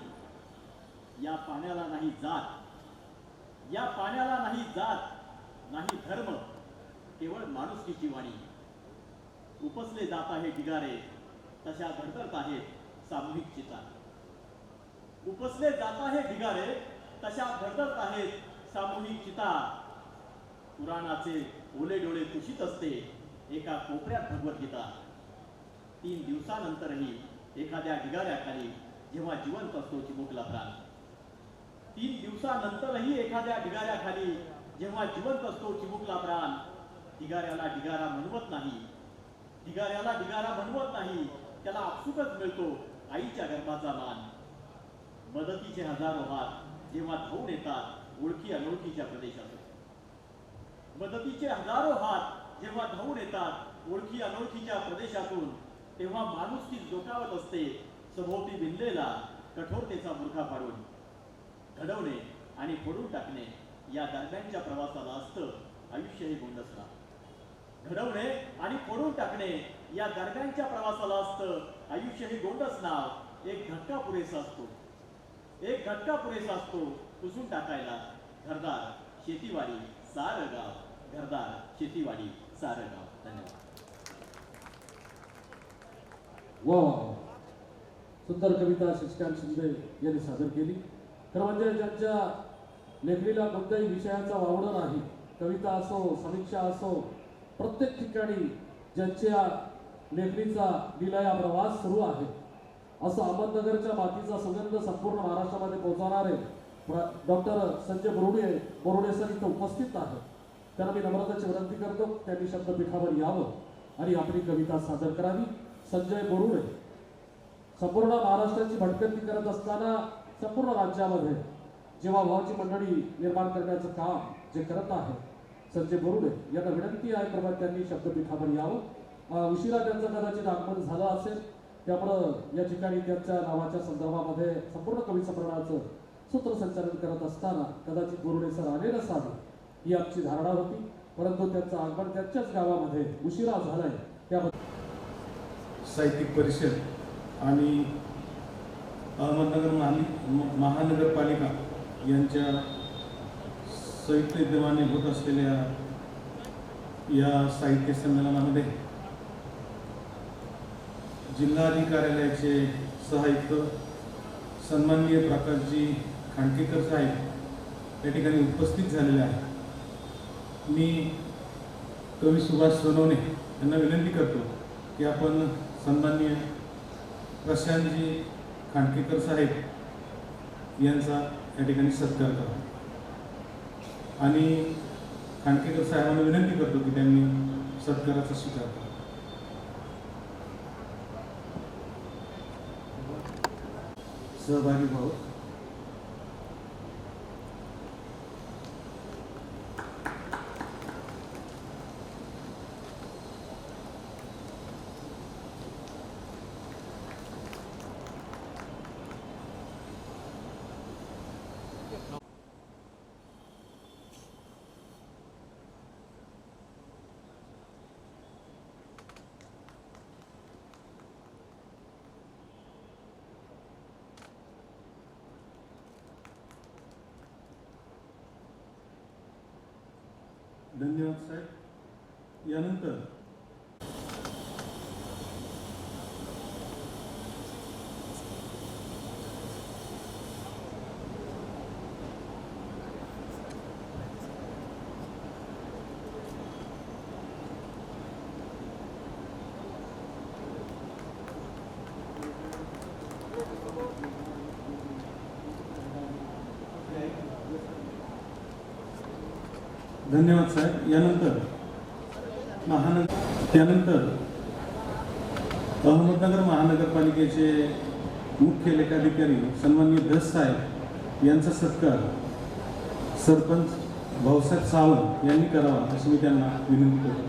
या पाण्याला नाही जात, या पाण्याला नाही जात, नाही धर्म, केवळ माणुसकीची वाणी। उपसले जात आहे ढिगारे, तशा धडधडत आहेत सामूहिक चिता। उपसले जात आहे ढिगारे, तशा धडधडत आहेत सामूहिक चिता। पुराणाचे ओले डोळे कुशीत असते एका कोपऱ्यात भगवद्गीता। 3 दिवसानंतरही एखाद्या ढिगाऱ्याखाली जेव्हा जिवंत असतो चिमुकला प्राण। 3 दिवसानंतरही एखाद्या ढिगाऱ्याखाली जेव्हा जिवंत असतो चिमुकला प्राण। ढिगाऱ्याला ढिगारा म्हणवत नाही, ढिगाऱ्याला ढिगारा म्हणवत नाही, त्याला आपसुकच मिळतो आईच्या गर्भाचा मान। मदतीचे हजारो हात जेव्हा धावून येतात ओळखी अनोळखीच्या प्रदेशातून, मदतीचे हजारो हात जेव्हा धावून येतात ओळखी अनोळखीच्या प्रदेशातून, तेव्हा माणुसकी जोकावत असते सभोवती भिनलेला कठोरतेचा बुरखा फाडून। घडवणे आणि फोडून टाकणे या दरम्यानच्या प्रवासाला असतं आयुष्य हे गोंडसला। घडवणे आणि फोडून टाकणे या दरम्यानच्या प्रवासाला असतं आयुष्य हे गोंडस नाव। एक धक्का पुरेसा असतो, एक धक्का पुरेसा असतो पुसून टाकायला घरदार शेतीवाडी सारं गाव, घरदार शेतीवाडी सारं गाव। धन्यवाद। वा, सुंदर कविता शशिकांत शिंदे यांनी सादर केली। खरं म्हणजे ज्यांच्या लेखणीला कोणत्याही विषयाचा वावडा नाही, कविता असो समीक्षा असो, प्रत्येक ठिकाणी ज्यांच्या लेखणीचा लिलाया प्रवास सुरू आहे, असं अहमदनगरच्या मातीचा सुगंध संपूर्ण महाराष्ट्रामध्ये पोहोचवणारे डॉक्टर संजय बोरुडे सर इथं उपस्थित आहेत। त्यांना मी नम्रतेची विनंती करतो त्यांनी शब्दपीठावर यावं आणि आपली कविता सादर करावी। संजय बोरुडे संपूर्ण महाराष्ट्राची भटकंती करत असताना संपूर्ण राज्यामध्ये जेव्हा भावाची मंडळी निर्माण करण्याचं काम जे करत आहे संजय बोरुडे यांना विनंती आहे प्रमाणे त्यांनी शब्दपीठावर यावं। उशिरा त्यांचं कदाचित आगमन झालं असेल, त्यामुळं या ठिकाणी त्यांच्या नावाच्या संदर्भामध्ये संपूर्ण कवी संमेलनाचं सूत्रसंचालन करत असताना कदाचित बोरुडे सर आले नसावे ही आमची धारणा होती, परंतु त्यांचं आगमन त्यांच्याच गावामध्ये उशिरा झालंय। त्यामध्ये साहित्यिक परिषद आणि अहमदनगर महानगरपालिका यांच्या संयुक्त विद्यमाने होत असलेल्या या साहित्य संमेलनामध्ये जिल्हाधिकार्यालयाचे सहाय्यक सन्माननीय प्रकाशजी खांडकेकर साहेब या ठिकाणी उपस्थित झालेले आहेत. मी कवी सुभाष सोनवणे यांना विनंती करतो की आपण सन्माननीय प्रशांतजी खांडकेकर साहेब यांचा या ठिकाणी सत्कार करा. आणि खांडकेकर साहेबांना विनंती करतो की त्यांनी सत्काराचा स्वीकार करा. सहभागी भाऊ. धन्यवाद साहेब. यानंतर धन्यवाद साहेब. यानंतर त्यानंतर अहमदनगर महानगरपालिकेचे मुख्य लेखाधिकारी सन्माननीय धस साहेब यांचा सत्कार सरपंच भाऊसाहेब सावंत यांनी करावा अशी मी त्यांना विनंती करतो.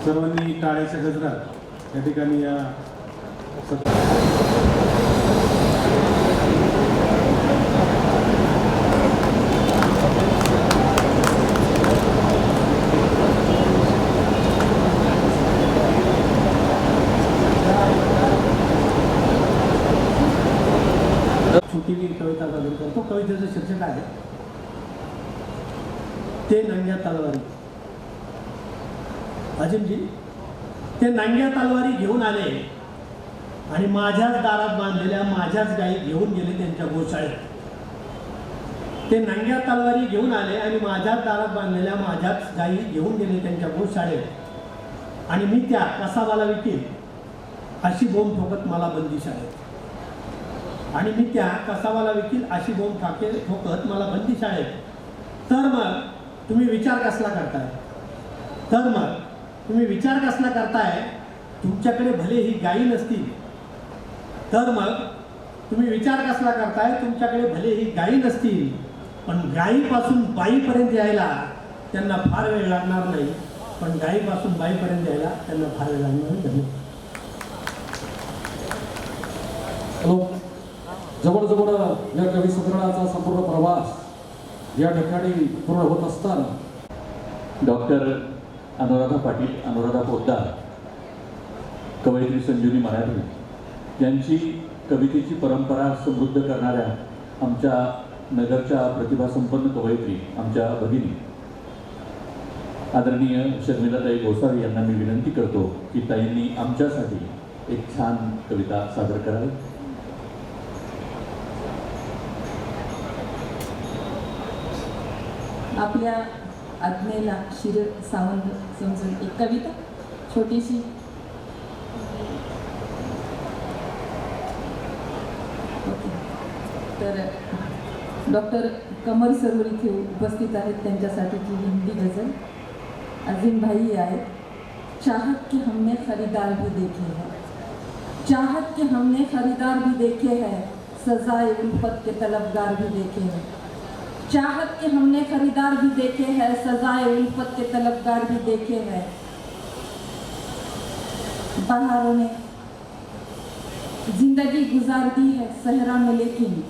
सर्वांनी टाळ्याच्या गजरात या ठिकाणी या कविता सादर करतो. कवितेचं शीर्षक आहे ते नांग्या तलवारी. अजिमजी, ते नांग्या तलवारी घेऊन आले आणि माझ्याच दारात बांधलेल्या माझ्याच गायी घेऊन गेले त्यांच्या गोशाळेत. ते नांग्या तलवारी घेऊन आले आणि माझ्याच दारात बांधलेल्या माझ्याच गायी घेऊन गेले त्यांच्या गोशाळेत. आणि मी त्या कसाबाला विकील अशी बोंब ठोकत मला बंदी शाळेत. आणि मी त्या कसाबाला विकील अशी बोंब ठोकत मला बंदी शाळेत. तर मग तुम्ही विचार कसला करताय? तुमच्याकडे भले ही गायी नसतील. तुमच्याकडे भले ही गायी नसतील, पण गायीपासून बाईपर्यंत यायला त्यांना फार वेळ लागणार नाही. जवळजवळ या कवी संग्रहाचा संपूर्ण प्रवास या ठिकाणी पूर्ण होत असताना डॉक्टर अनुराधा पाटील, अनुराधा पोद्दार, कवयित्री संजीवनी मराठी यांची कवितेची परंपरा समृद्ध करणाऱ्या आमच्या नगरच्या प्रतिभासंपन्न कवयित्री आमच्या भगिनी आदरणीय शर्मिलाताई गोसावी यांना मी विनंती करतो की ताईंनी आमच्यासाठी एक छान कविता सादर करावी. आपल्या आज्ञेला शिर सावंत समजून एक कविता छोटीशी. तर डॉक्टर कमर सरोवर इथे उपस्थित आहेत, त्यांच्यासाठीची हिंदी गझल. अजीम भाई आहेत. चाहत के हमने खरीदार भी देखे हैं, चाहत के हमने खरीदार भी देखे हैं, सजाए उल्फत के तलबगार भी देखे हैं. चाहत के हमने खरीदार भी देखे हैं, सजाए उल्फत के तलबगार भी देखे हैं. बहारों ने जिंदगी गुजार दी है सहरा में, लेकिन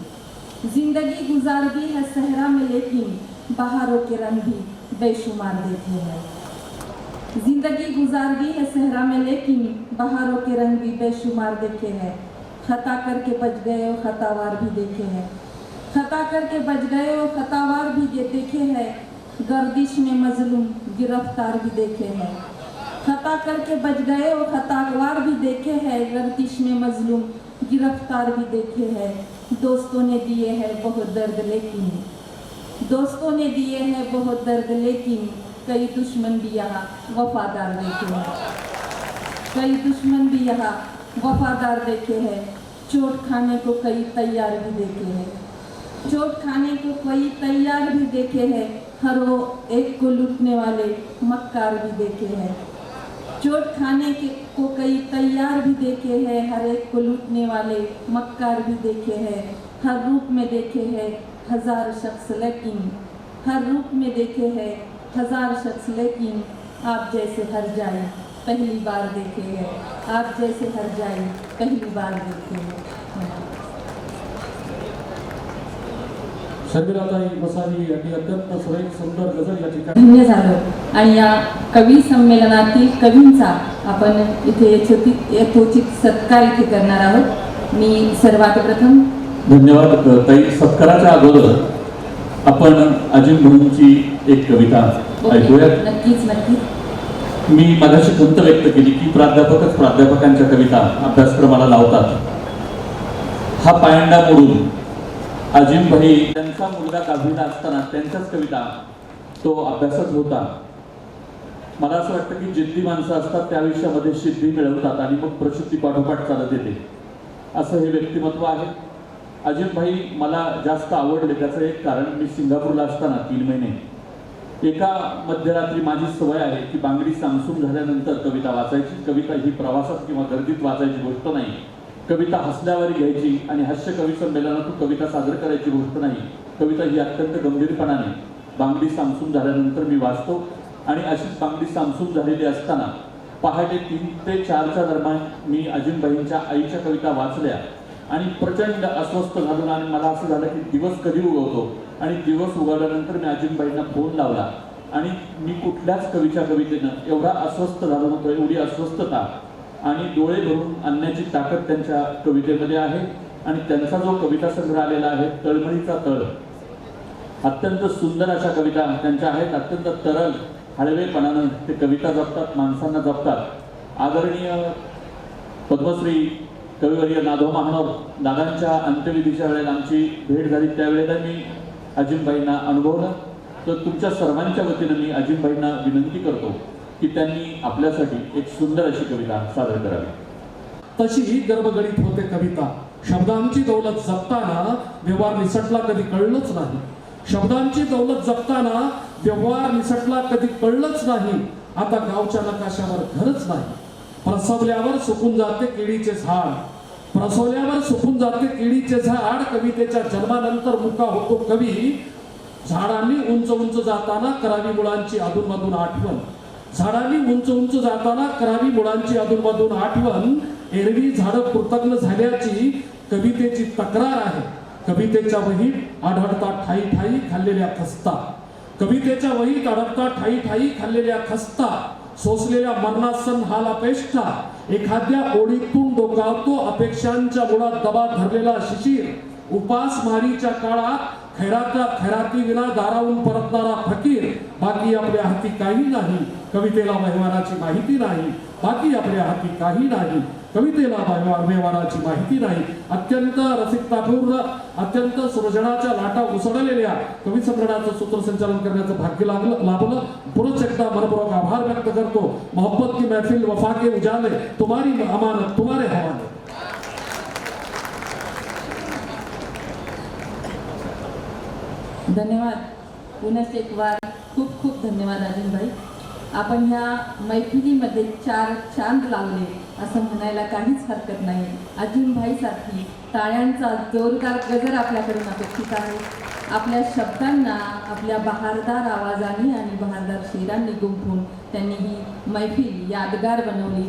जिंदगी गुजार दी है सहरा में, लेकिन बहारों के रंग भी बेशुमार देखे हैं. जिंदगी गुजार दी है सहरा में, लेकिन बहारों के रंग भी बेशुमार देखे हैं. खता करके बच गए और खतावार भी देखे हैं, खता करके बच गए और खतावार भी देखे हैं. गर्दिश में मजलूम गिरफ्तार भी देखे हैं, खता करके बच गए वो खतावार भी देखे हैं, गर्दिश में मजलूम गिरफ्तार भी देखे हैं। दोस्तों ने दिए हैं बहुत दर्द लेकिन, दोस्तों ने दिए हैं बहुत दर्द लेकिन, कई दुश्मन भी यहाँ वफादार देखे हैं, कई दुश्मन भी यहाँ वफादार देखे हैं। चोट खाने को कई तैयार भी देखे हैं, चोट खाने को कई तैयार भी देखे हैं। हर वो एक को लूटने वाले मक्कार भी देखे हैं, चोट खाने को कई तैयार भी देखे हैं। हर एक को लूटने वाले मक्कार भी देखे हैं। हर रूप में देखे हैं हजार शख्स लेकिन, हर रूप में देखे हैं हजार शख्स लेकिन, आप जैसे हर जाए पहली बार देखे हैं, आप जैसे हर जाए पहली बार देखे हैं। शर्मिलाताई मसारी यांनी अत्यंत सुरेख सुंदर गझल या ठिकाणी धन्य झालं आणि या कवी संमेलनातील कवींचा आपण इथे यथोचित सत्कार इथे करणार आहोत। मी सर्वात प्रथम धन्यवाद ताई। सत्काराच्या अगोदर आपण अजिम भाईंची एक कविता ऐकूया। नक्कीच नक्कीच। मी मगाशी खंत व्यक्त केली की प्राध्यापकच प्राध्यापकांच्या कविता अभ्यासक्रमाला लावतात। हा पायंडा मोडून अजिम भाई त्यांचा मुलगा दहावीला असताना त्यांच्याच कविता तो अभ्यासच होता। मला असं वाटतं की जिद्दी माणसं असतात त्या आयुष्यामध्ये सिद्धी मिळवतात आणि मग प्रसिद्धी पाठोपाठ चालत येते, असं हे व्यक्तिमत्व आहे। अजिम भाई मला जास्त आवडले त्याचं एक कारण, मी सिंगापूरला असताना 3 महिने एका मध्यरात्री माझी सवय आहे की बांगडी सामसूम झाल्यानंतर कविता वाचायची। कविता ही प्रवासात किंवा गर्दीत वाचायची गोष्ट नाही, कविता हसल्यावर घ्यायची आणि हास्य कवी संमेलनातून कविता सादर करायची गोष्ट नाही। कविता ही अत्यंत गंभीरपणाने बांगडी सामसूम झाल्यानंतर मी वाचतो आणि अशीच बांगडी सामसूम झालेली असताना पहाटे 3 ते 4च्या दरम्यान मी अजिम भाईंच्या आईच्या कविता वाचल्या आणि प्रचंड अस्वस्थ झालो आणि मला असं झालं की दिवस कधी उगवतो। आणि दिवस उगवल्यानंतर मी अजिम भाईंना फोन लावला आणि मी कुठल्याच कवीच्या कवितेनं एवढा अस्वस्थ झालो नव्हतो, एवढी अस्वस्थता आणि डोळे भरून आणण्याची ताकद त्यांच्या कवितेमध्ये आहे। आणि त्यांचा जो कविता संग्रह आलेला आहे तळमळीचा तळ, अत्यंत सुंदर अशा कविता त्यांच्या आहेत। अत्यंत तरल हळवेपणानं ते कविता जपतात, माणसांना जपतात। आदरणीय पद्मश्री कविवर्य नाधो महानोर दादांच्या अंत्यविधीच्या वेळेला आमची भेट झाली, त्यावेळेला मी अजिमभाईंना अनुभवलं। तर तुमच्या सर्वांच्या वतीनं मी अजिमभाईंना विनंती करतो की त्यांनी आपल्यासाठी एक सुंदर अशी कविता सादर करावी। तशी गर्भगडीत होते कविता, शब्दांची दौलत जपताना व्यवहार निसटला कधी कळलंच नाही, शब्दांची दौलत जपताना व्यवहार निसटला कधी कळलंच नाही। आता गावच्या नकाशावर घरच नाही, प्रसवल्यावर सुकून जाते केळीचे झाड, प्रसवल्यावर सुकून जाते केळीचे झाड। कवितेच्या जन्मानंतर मुका होतो कवी, झाडांनी उंच उंच जाताना करावी मुळांची अधूनमधून आठवण, झाडांनी उंच उंच जाताना करावी मुळांची अधूनमधून आठवण। एरवी झाडं कृतज्ञ झाल्याची कवितेची तक्रार आहे, कवितेच्या वहीत आढळता ठाई ठाई खाल्लेल्या खस्ता, कवितेच्या वहीत आढळता ठाई ठाई खाल्लेल्या खस्ता। सोसलेल्या मरणासन हाल अपेष्टा, एखाद्या ओळीतून डोकावतो अपेक्षांच्या मुळात दबा धरलेला शिशीर। उपासमारीच्या काळात खैराती विना दारावून परतणारा फकीर। बाकी आपल्या हाती काही नाही, कवितेला व्यवहाराची माहिती नाही, बाकी आपल्या हाती काही नाही, कवितेला व्यवहाराची माहिती नाही। अत्यंत रसिकतापूर्ण, अत्यंत सृजनाच्या लाटा उसळलेल्या कवी संग्रहाचं सूत्रसंचालन करण्याचं भाग्य लाभलं। पुनश्च एकदा मनपूर्वक आभार व्यक्त करतो। मोहब्बत की महफिल वफा के उजाले, तुम्हारी अमानत तुम्हारे हवाले। धन्यवाद। पुनश्च एक बार खूप खूप धन्यवाद अजिम भाई। आपण ह्या मैफिलीमध्ये 4 चांद लावले असं म्हणायला काहीच हरकत नाही। अजिम भाईसाठी टाळ्यांचा जोरदार गजर आपल्याकडून अपेक्षित आहे। आपल्या शब्दांना आपल्या बहारदार आवाजाने आणि बहारदार शेरांनी गुंफून त्यांनी ही मैफिल यादगार बनवली,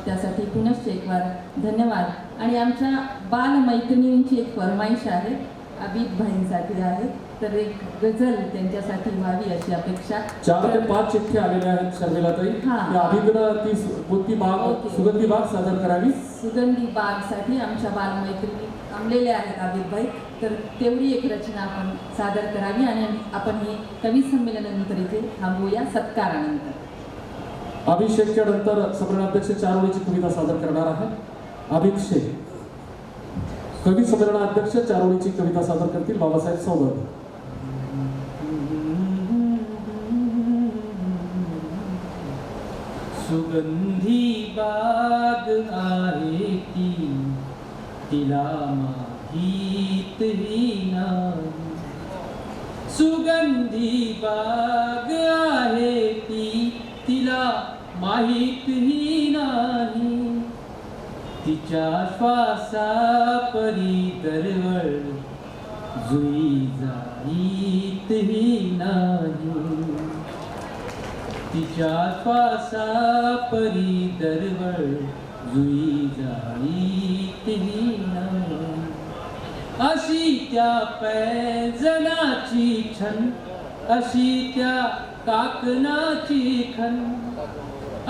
त्यासाठी पुनश्च एक बार धन्यवाद। आणि आमच्या बालमैत्रिणींची एक फरमाईश आहे, अबिद भाईंसाठी आहे, तर एक गझल त्यांच्यासाठी व्हावी अशी अपेक्षा। 4 ते 5 चिठ्ठ्या आलेल्या आहेत शर्मिलाताई, त्या अभिग्रह ती कोणती बाग सुगंधी बाग सादर करावी। सुगंधी बागसाठी आमच्या बालमैत्रिणी थांबलेल्या आहेत अबिद भाई, तर तेवढी एक रचना आपण सादर करावी आणि आपण हे कवी संमेलनानंतर इथे थांबूया सत्कारानंतर। अभिषेकच्या नंतर संमेलनाध्यक्ष 4 ओळीची कविता सादर करणार आहे. अभिषेक कवी संमेलनाध्यक्ष 4 ओळीची कविता सादर करतील बाबासाहेब सौगर. सुगंधी बाग आहे ती तिला माहीत ही नाही. सुगंधी बाग आहे ती तिला माहीत ही नाही. तिच्या श्वासा परी दरवळ जुई जाईत ही नाही. तिच्या श्वासा परी दरवळ जुई जाईत ही नाही. अशी त्या पैजनाची छन अशी त्या काकणाची खन.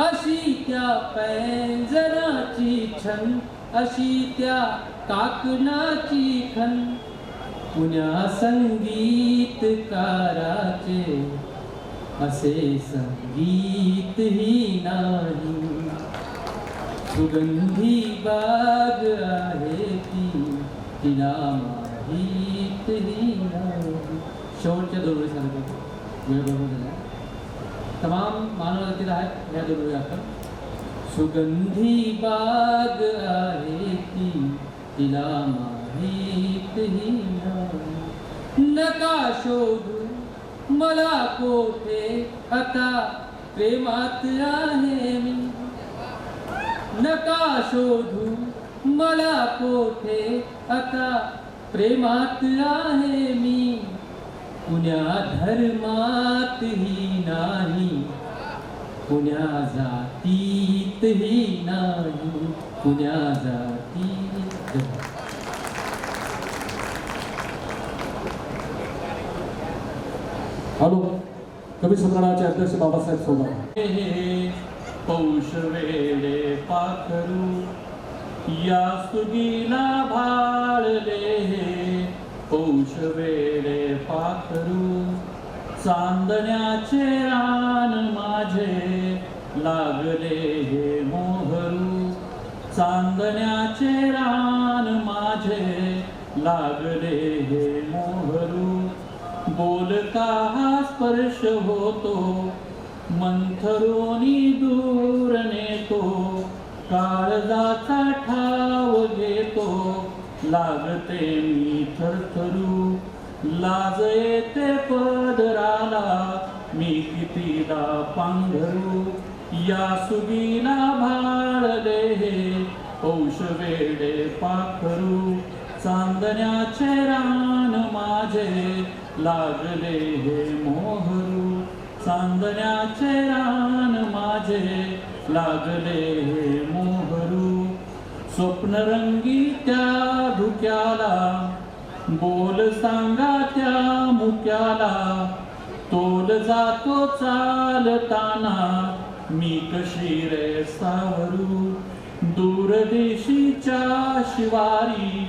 अशी त्या पैंजनाची छन अशी त्या काकणाची खन. पुण्या संगीतकाराचे असे संगीत ही नाही. सुगंधी बाग आहे ती तिला माहीत ही नाही. शेवटच्या 2 ओळी सांगतो. वेळ बरोबर झाला. तमाम मानव आहेत या 2 ओळी आपण. सुगंधी बाग आहे ती तिला माहीत ही नाही. नका शोधू मला कोठे आता प्रेमात आहे मी. नका शोधू मला कोठे आता प्रेमात आहे मी. कुण्या धर्मात ही नाही कुण्या जातीत ही नाही कुण्या जातीत. हॅलो कवी संमेलनाचे अध्यक्ष बाबासाहेब सौगर. पौष वेळे पाखरू या सुगीला भाळले. पौष वेळे पाखरू चांदण्याचे रान माझे लागले हे मोहरू. चांदण्याचे रान माझे लागले हे मोहरू. बोलता हा स्पर्श होतो मंथरोनी दूर नेतो. काळजाचा ठाव घेतो लागते मी थरथरू. लाज येते पदराला मी कितीदा पांघरू. या सुगीला भाळले हे पौष वेळे पाखरू. चांदण्याचे रान माझे लागले हे मोहरू. चांदण्याचे रान माझे लागले हे मोहरू. स्वप्नरंगी त्या धुक्याला बोल सांगा त्या मुक्याला. तोल जातो चालताना मी कशी रे सावरू. दूरदेशीच्या शिवारी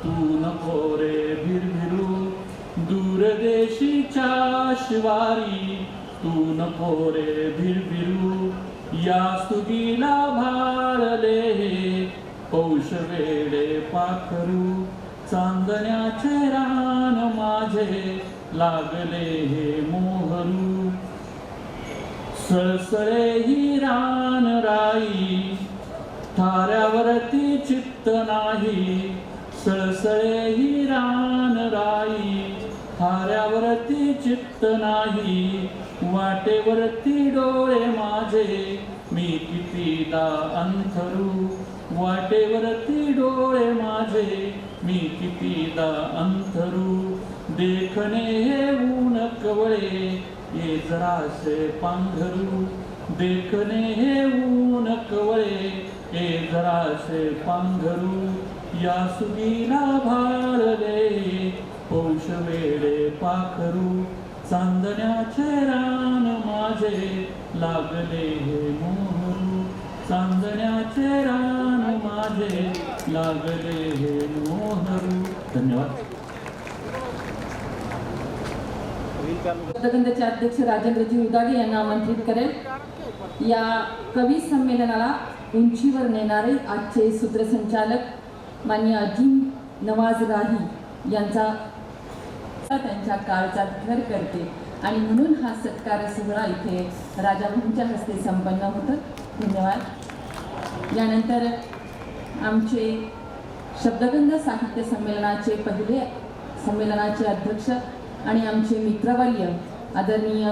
तू नको रे भिरभिरू. दूरदेशीच्या शिवारी तू नको रे भिरभिरू. या सुगीला भाळले हे पौष वेळे पाखरू. चांदण्याचे रान माझे लागले हे मोहरू. सळसळे ही रान राई थाऱ्यावरती चित्त नाही. सळसळे ही रान राई थाऱ्यावरती चित्त नाही. वाटेवरती डोळे माझे मी कितीदा अंथरू. वाटेवरती डोळे माझे मी कितीदा अंथरू. देखणे हे ऊन कवळे ये जरासे पांघरू. देखणे हे ऊन कवळे ये जरासे पांघरू. या सुगीला भाळले पौष वेळे पाखरू. चांदण्याचे रान माझे लागले हे मोहरू. चांदण्याचे रान माझे लागले हे मोहरू. धन्यवाद. शब्दगंधचे अध्यक्ष राजेंद्रजी उदागे यांना आमंत्रित करेल। या कवी संमेलनाला उंचीवर नेणारे आजचे सूत्रसंचालक मान्य अजीम नवाज राही यांचा त्यांच्या काळचा घर करते आणि म्हणून हा सत्कार सोहळा इथे राजाभाऊंच्या हस्ते संपन्न होतं। धन्यवाद। यानंतर आमचे शब्दगंध साहित्य संमेलनाचे पहिले संमेलनाचे अध्यक्ष आणि आमचे मित्रवर्य आदरणीय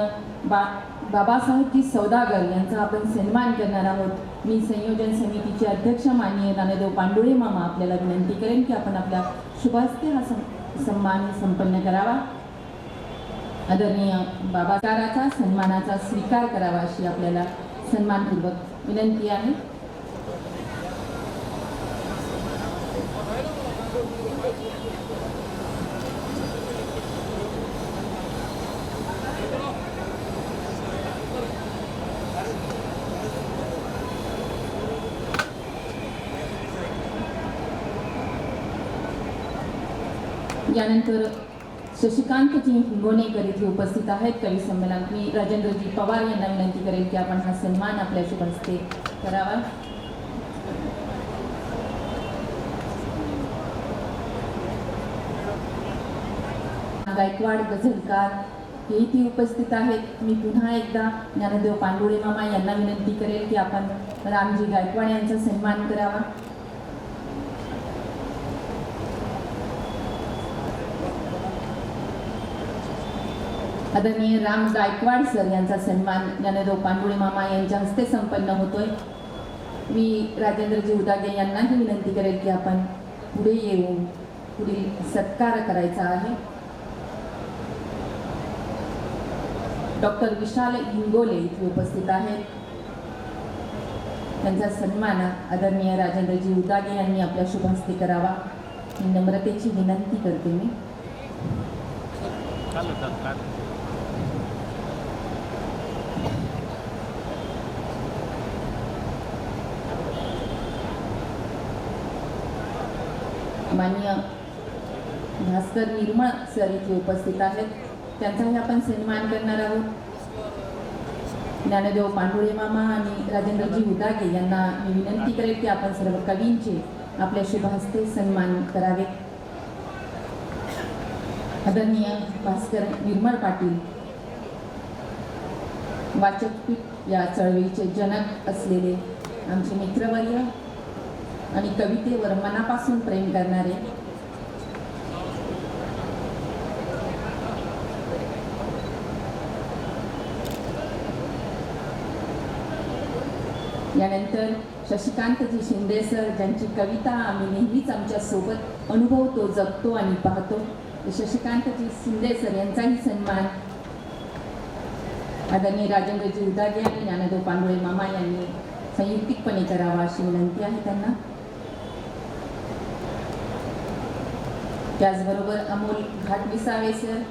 बाबासाहेबजी सौदागर यांचा आपण सन्मान करणार आहोत। मी संयोजन समितीचे अध्यक्ष माननीय नानादेव पांडुळे मामा आपल्याला विनंती करेन की आपण आपल्या शुभहस्ते हा सन्मान संपन्न करावा। आदरणीय बाबाकाराचा सन्मानाचा स्वीकार करावा अशी आपल्याला सन्मानपूर्वक विनंती आहे। यानंतर शशिकांतजी हिंगोणेकर इथे उपस्थित आहेत कवी संमेलनात। मी राजेंद्रजी पवार यांना विनंती करेल की आपण हा सन्मान आपल्या शुभ हस्ते करावा। गायकवाड गझलकार हे इथे उपस्थित आहेत। मी पुन्हा एकदा ज्ञानदेव पांडुळे मामा यांना विनंती करेल की आपण रामजी गायकवाड यांचा सन्मान करावा। आदरणीय राम गायकवाड सर यांचा सन्मान ज्ञानदेव पांडुळे मामा यांच्या हस्ते संपन्न होतोय। मी राजेंद्रजी उदागे यांनाही विनंती करेल की आपण पुढे येऊन पुढील सत्कार करायचा आहे। डॉक्टर विशाल हिंगोले इथे उपस्थित आहेत। त्यांचा सन्मान आदरणीय राजेंद्रजी उदागे यांनी आपल्या शुभ हस्ते करावा ही नम्रतेची विनंती करते मी। माननीय भास्कर निर्मळ सर इथे उपस्थित आहेत। त्यांचाही आपण सन्मान करणार आहोत। ज्ञानदेव पांडुळे मामा आणि राजेंद्रजी उदागे यांना मी विनंती करेल की आपण सर्व कवींचे आपल्या शुभ हस्ते सन्मान करावे। आदरणीय भास्कर निर्मळ पाटील वाचकपीठ या चळवळीचे जनक असलेले आमचे मित्रवर्य आणि कवितेवर मनापासून प्रेम करणारे यानंतर शशिकांतजी शिंदे सर ज्यांची कविता आम्ही नेहमीच आमच्या सोबत अनुभवतो जगतो आणि पाहतो। शशिकांतजी शिंदे सर यांचाही सन्मान आदरणीय राजेंद्रजी उदागे आणि ज्ञानदेव पांडुळे मामा यांनी संयुक्तिकपणे करावा अशी विनंती आहे त्यांना। त्याचबरोबर अमोल घाटविसावे सर,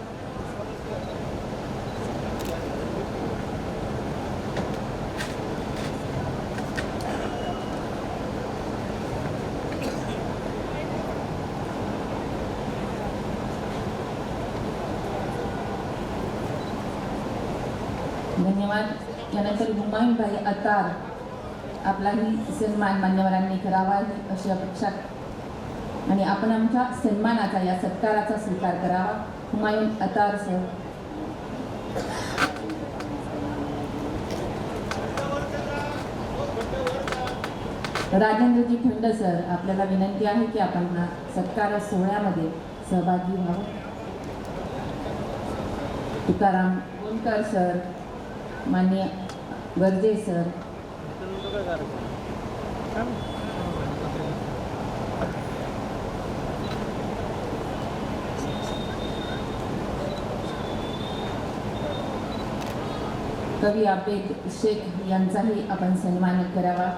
धन्यवाद। यानंतर हुमायूनभाई अतार आपलाही सन्मान मान्यवरांनी करावा अशी अपेक्षा आणि आपण आमच्या सन्मानाचा या सत्काराचा स्वीकार करावा। हुमायून अतार सर, राजेंद्रजी खंड सर आपल्याला विनंती आहे की आपण हा सत्कार सोहळ्यामध्ये सहभागी व्हावं। तुकाराम गोंडकर सर, माननीय गर्जे सर, कवी आबेद शेख यांचाही आपण सन्मान करावा।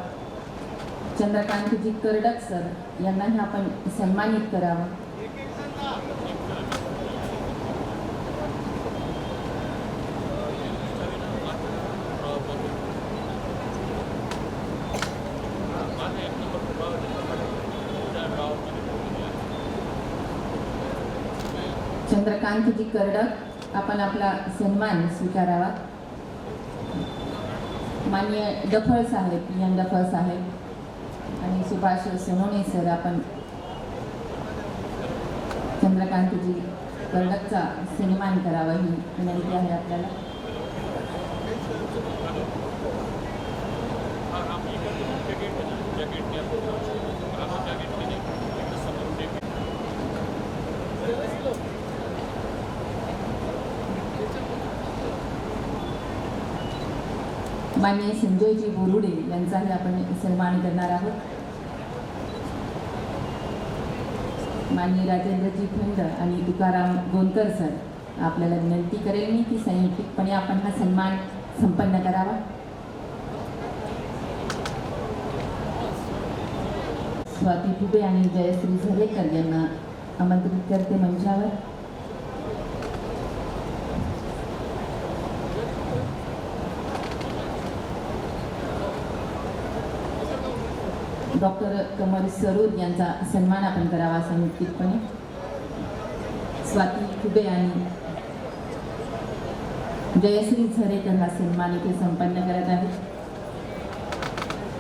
चंद्रकांतजी कर्डक सर यांनाही आपण सन्मानित करावं। चंद्रकांतजी कर्डक आपण आपला सन्मान स्वीकारावा. माननीय डफळ साहेब, एन डफळ साहेब आणि सुभाष सोनवणे सर, आपण चंद्रकांतजी कर्डकचा सन्मान करावा ही विनंती आहे आपल्याला. माननीय संजयजी बोरुडे यांचाही आपण सन्मान करणार आहोत. माननीय राजेंद्रजी खंड आणि तुकाराम गोंदकर सर, आपल्याला विनंती करेल मी की संयुक्तिकपणे आपण हा सन्मान संपन्न करावा. स्वाती फुबे आणि जयश्री झरेकर यांना आमंत्रित करते मंचावर. डॉक्टर कमल सरोद यांचा सन्मान आपण करावा संयुक्तिकपणे. स्वाती फुबे आणि जयश्री झरेकर हा सन्मान इथे संपन्न करत आहेत.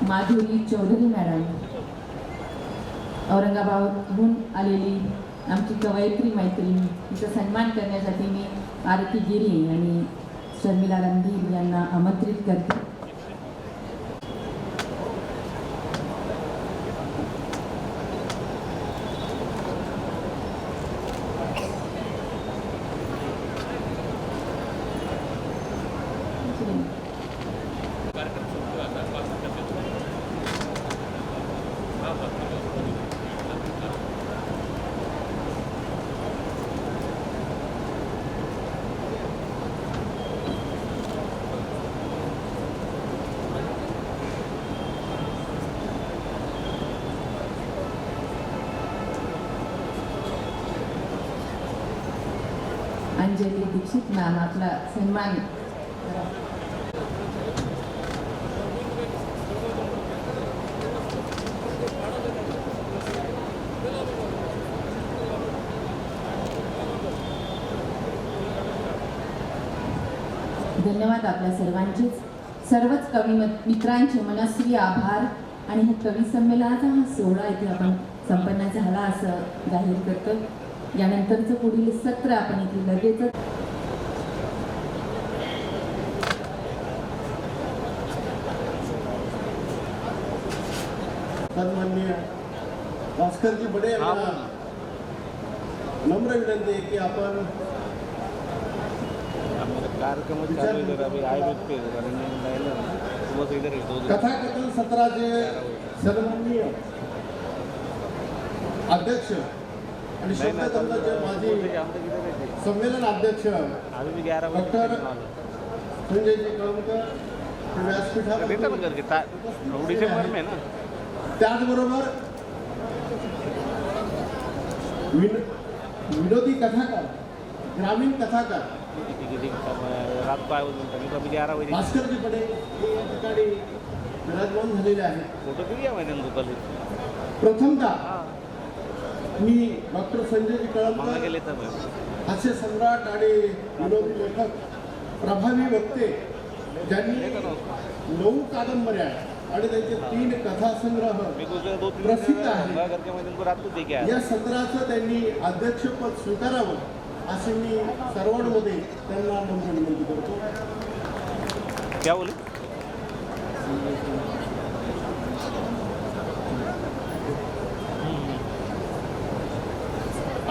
माधुरी चौधरी मॅडम, औरंगाबादहून आलेली आमची कवयित्री मैत्रिणी, तिचा सन्मान करण्यासाठी मी आरती गिरी आणि शर्मिला रणधीर यांना आमंत्रित करते. अंजली दीक्षित मॅम, आपला सन्मान. धन्यवाद आपल्या सर्वांचेच. सर्वच कवी मित्रांचे मनस्वी आभार. आणि हा कवी संमेलनाचा हा सोहळा इथे आपण संपन्न झाला असं जाहीर करतो. यानंतरचं पुढील सत्र आपण इथे लगेचच सन्माननीय भास्करजी बडे यांना नम्र विनंती आहे की आपण कथाकथन सत्राचे सन्माननीय अध्यक्ष आणि शब्दतंत्राचे माजी संमेलन अध्यक्ष डॉक्टर संजयजी कळमकर व्यासपीठावर, त्याचबरोबर विनोदी कथाकार, ग्रामीण कथाकार भास्करजी बडे हे या ठिकाणी विराजमान झालेले आहेत. प्रथमतः मी डॉक्टर संजयजी कळमकर, हास्य सम्राट आणि विनोदी लेखक, प्रभावी वक्ते, ज्यांनी 9 कादंबऱ्या आणि त्यांचे 3 कथासंग्रह प्रसिद्ध आहेत, या सत्राचं त्यांनी अध्यक्षपद स्वीकारावं असे मी सर्वांमध्ये त्यांना नम्र विनंती करतो.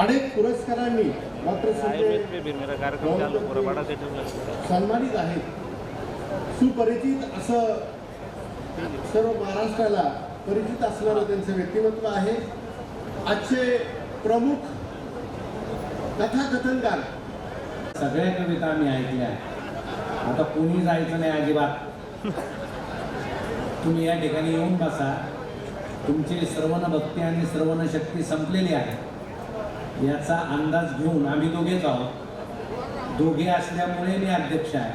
अनेक पुरस्कारांनी डॉक्टर संजय सन्मानित आहेत. सुपरिचित असं सर्व महाराष्ट्राला परिचित असणारं त्यांचं व्यक्तिमत्व आहे. आजचे प्रमुख कथाकथनकार. सगळ्या कविता आम्ही ऐकल्या. आता कोणी जायचं नाही अजिबात. तुम्ही या ठिकाणी येऊन बसा. तुमची श्रवण भक्ती आणि श्रवण शक्ती संपलेली आहे याचा अंदाज घेऊन आम्ही दोघेच आहोत. दोघे असल्यामुळे मी अध्यक्ष आहे.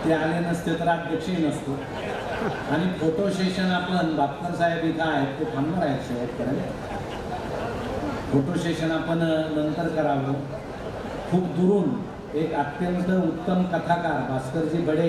ते आले नसते तर अध्यक्षही नसतो. आणि फोटो सेशन आपण बापकर साहेब इथं आहेत, ते थांबणार आहेत शेवटपर्यंत. फोटो सेशन आपण नंतर करावं. खूप दुरून एक अत्यंत उत्तम कथाकार भास्करजी बडे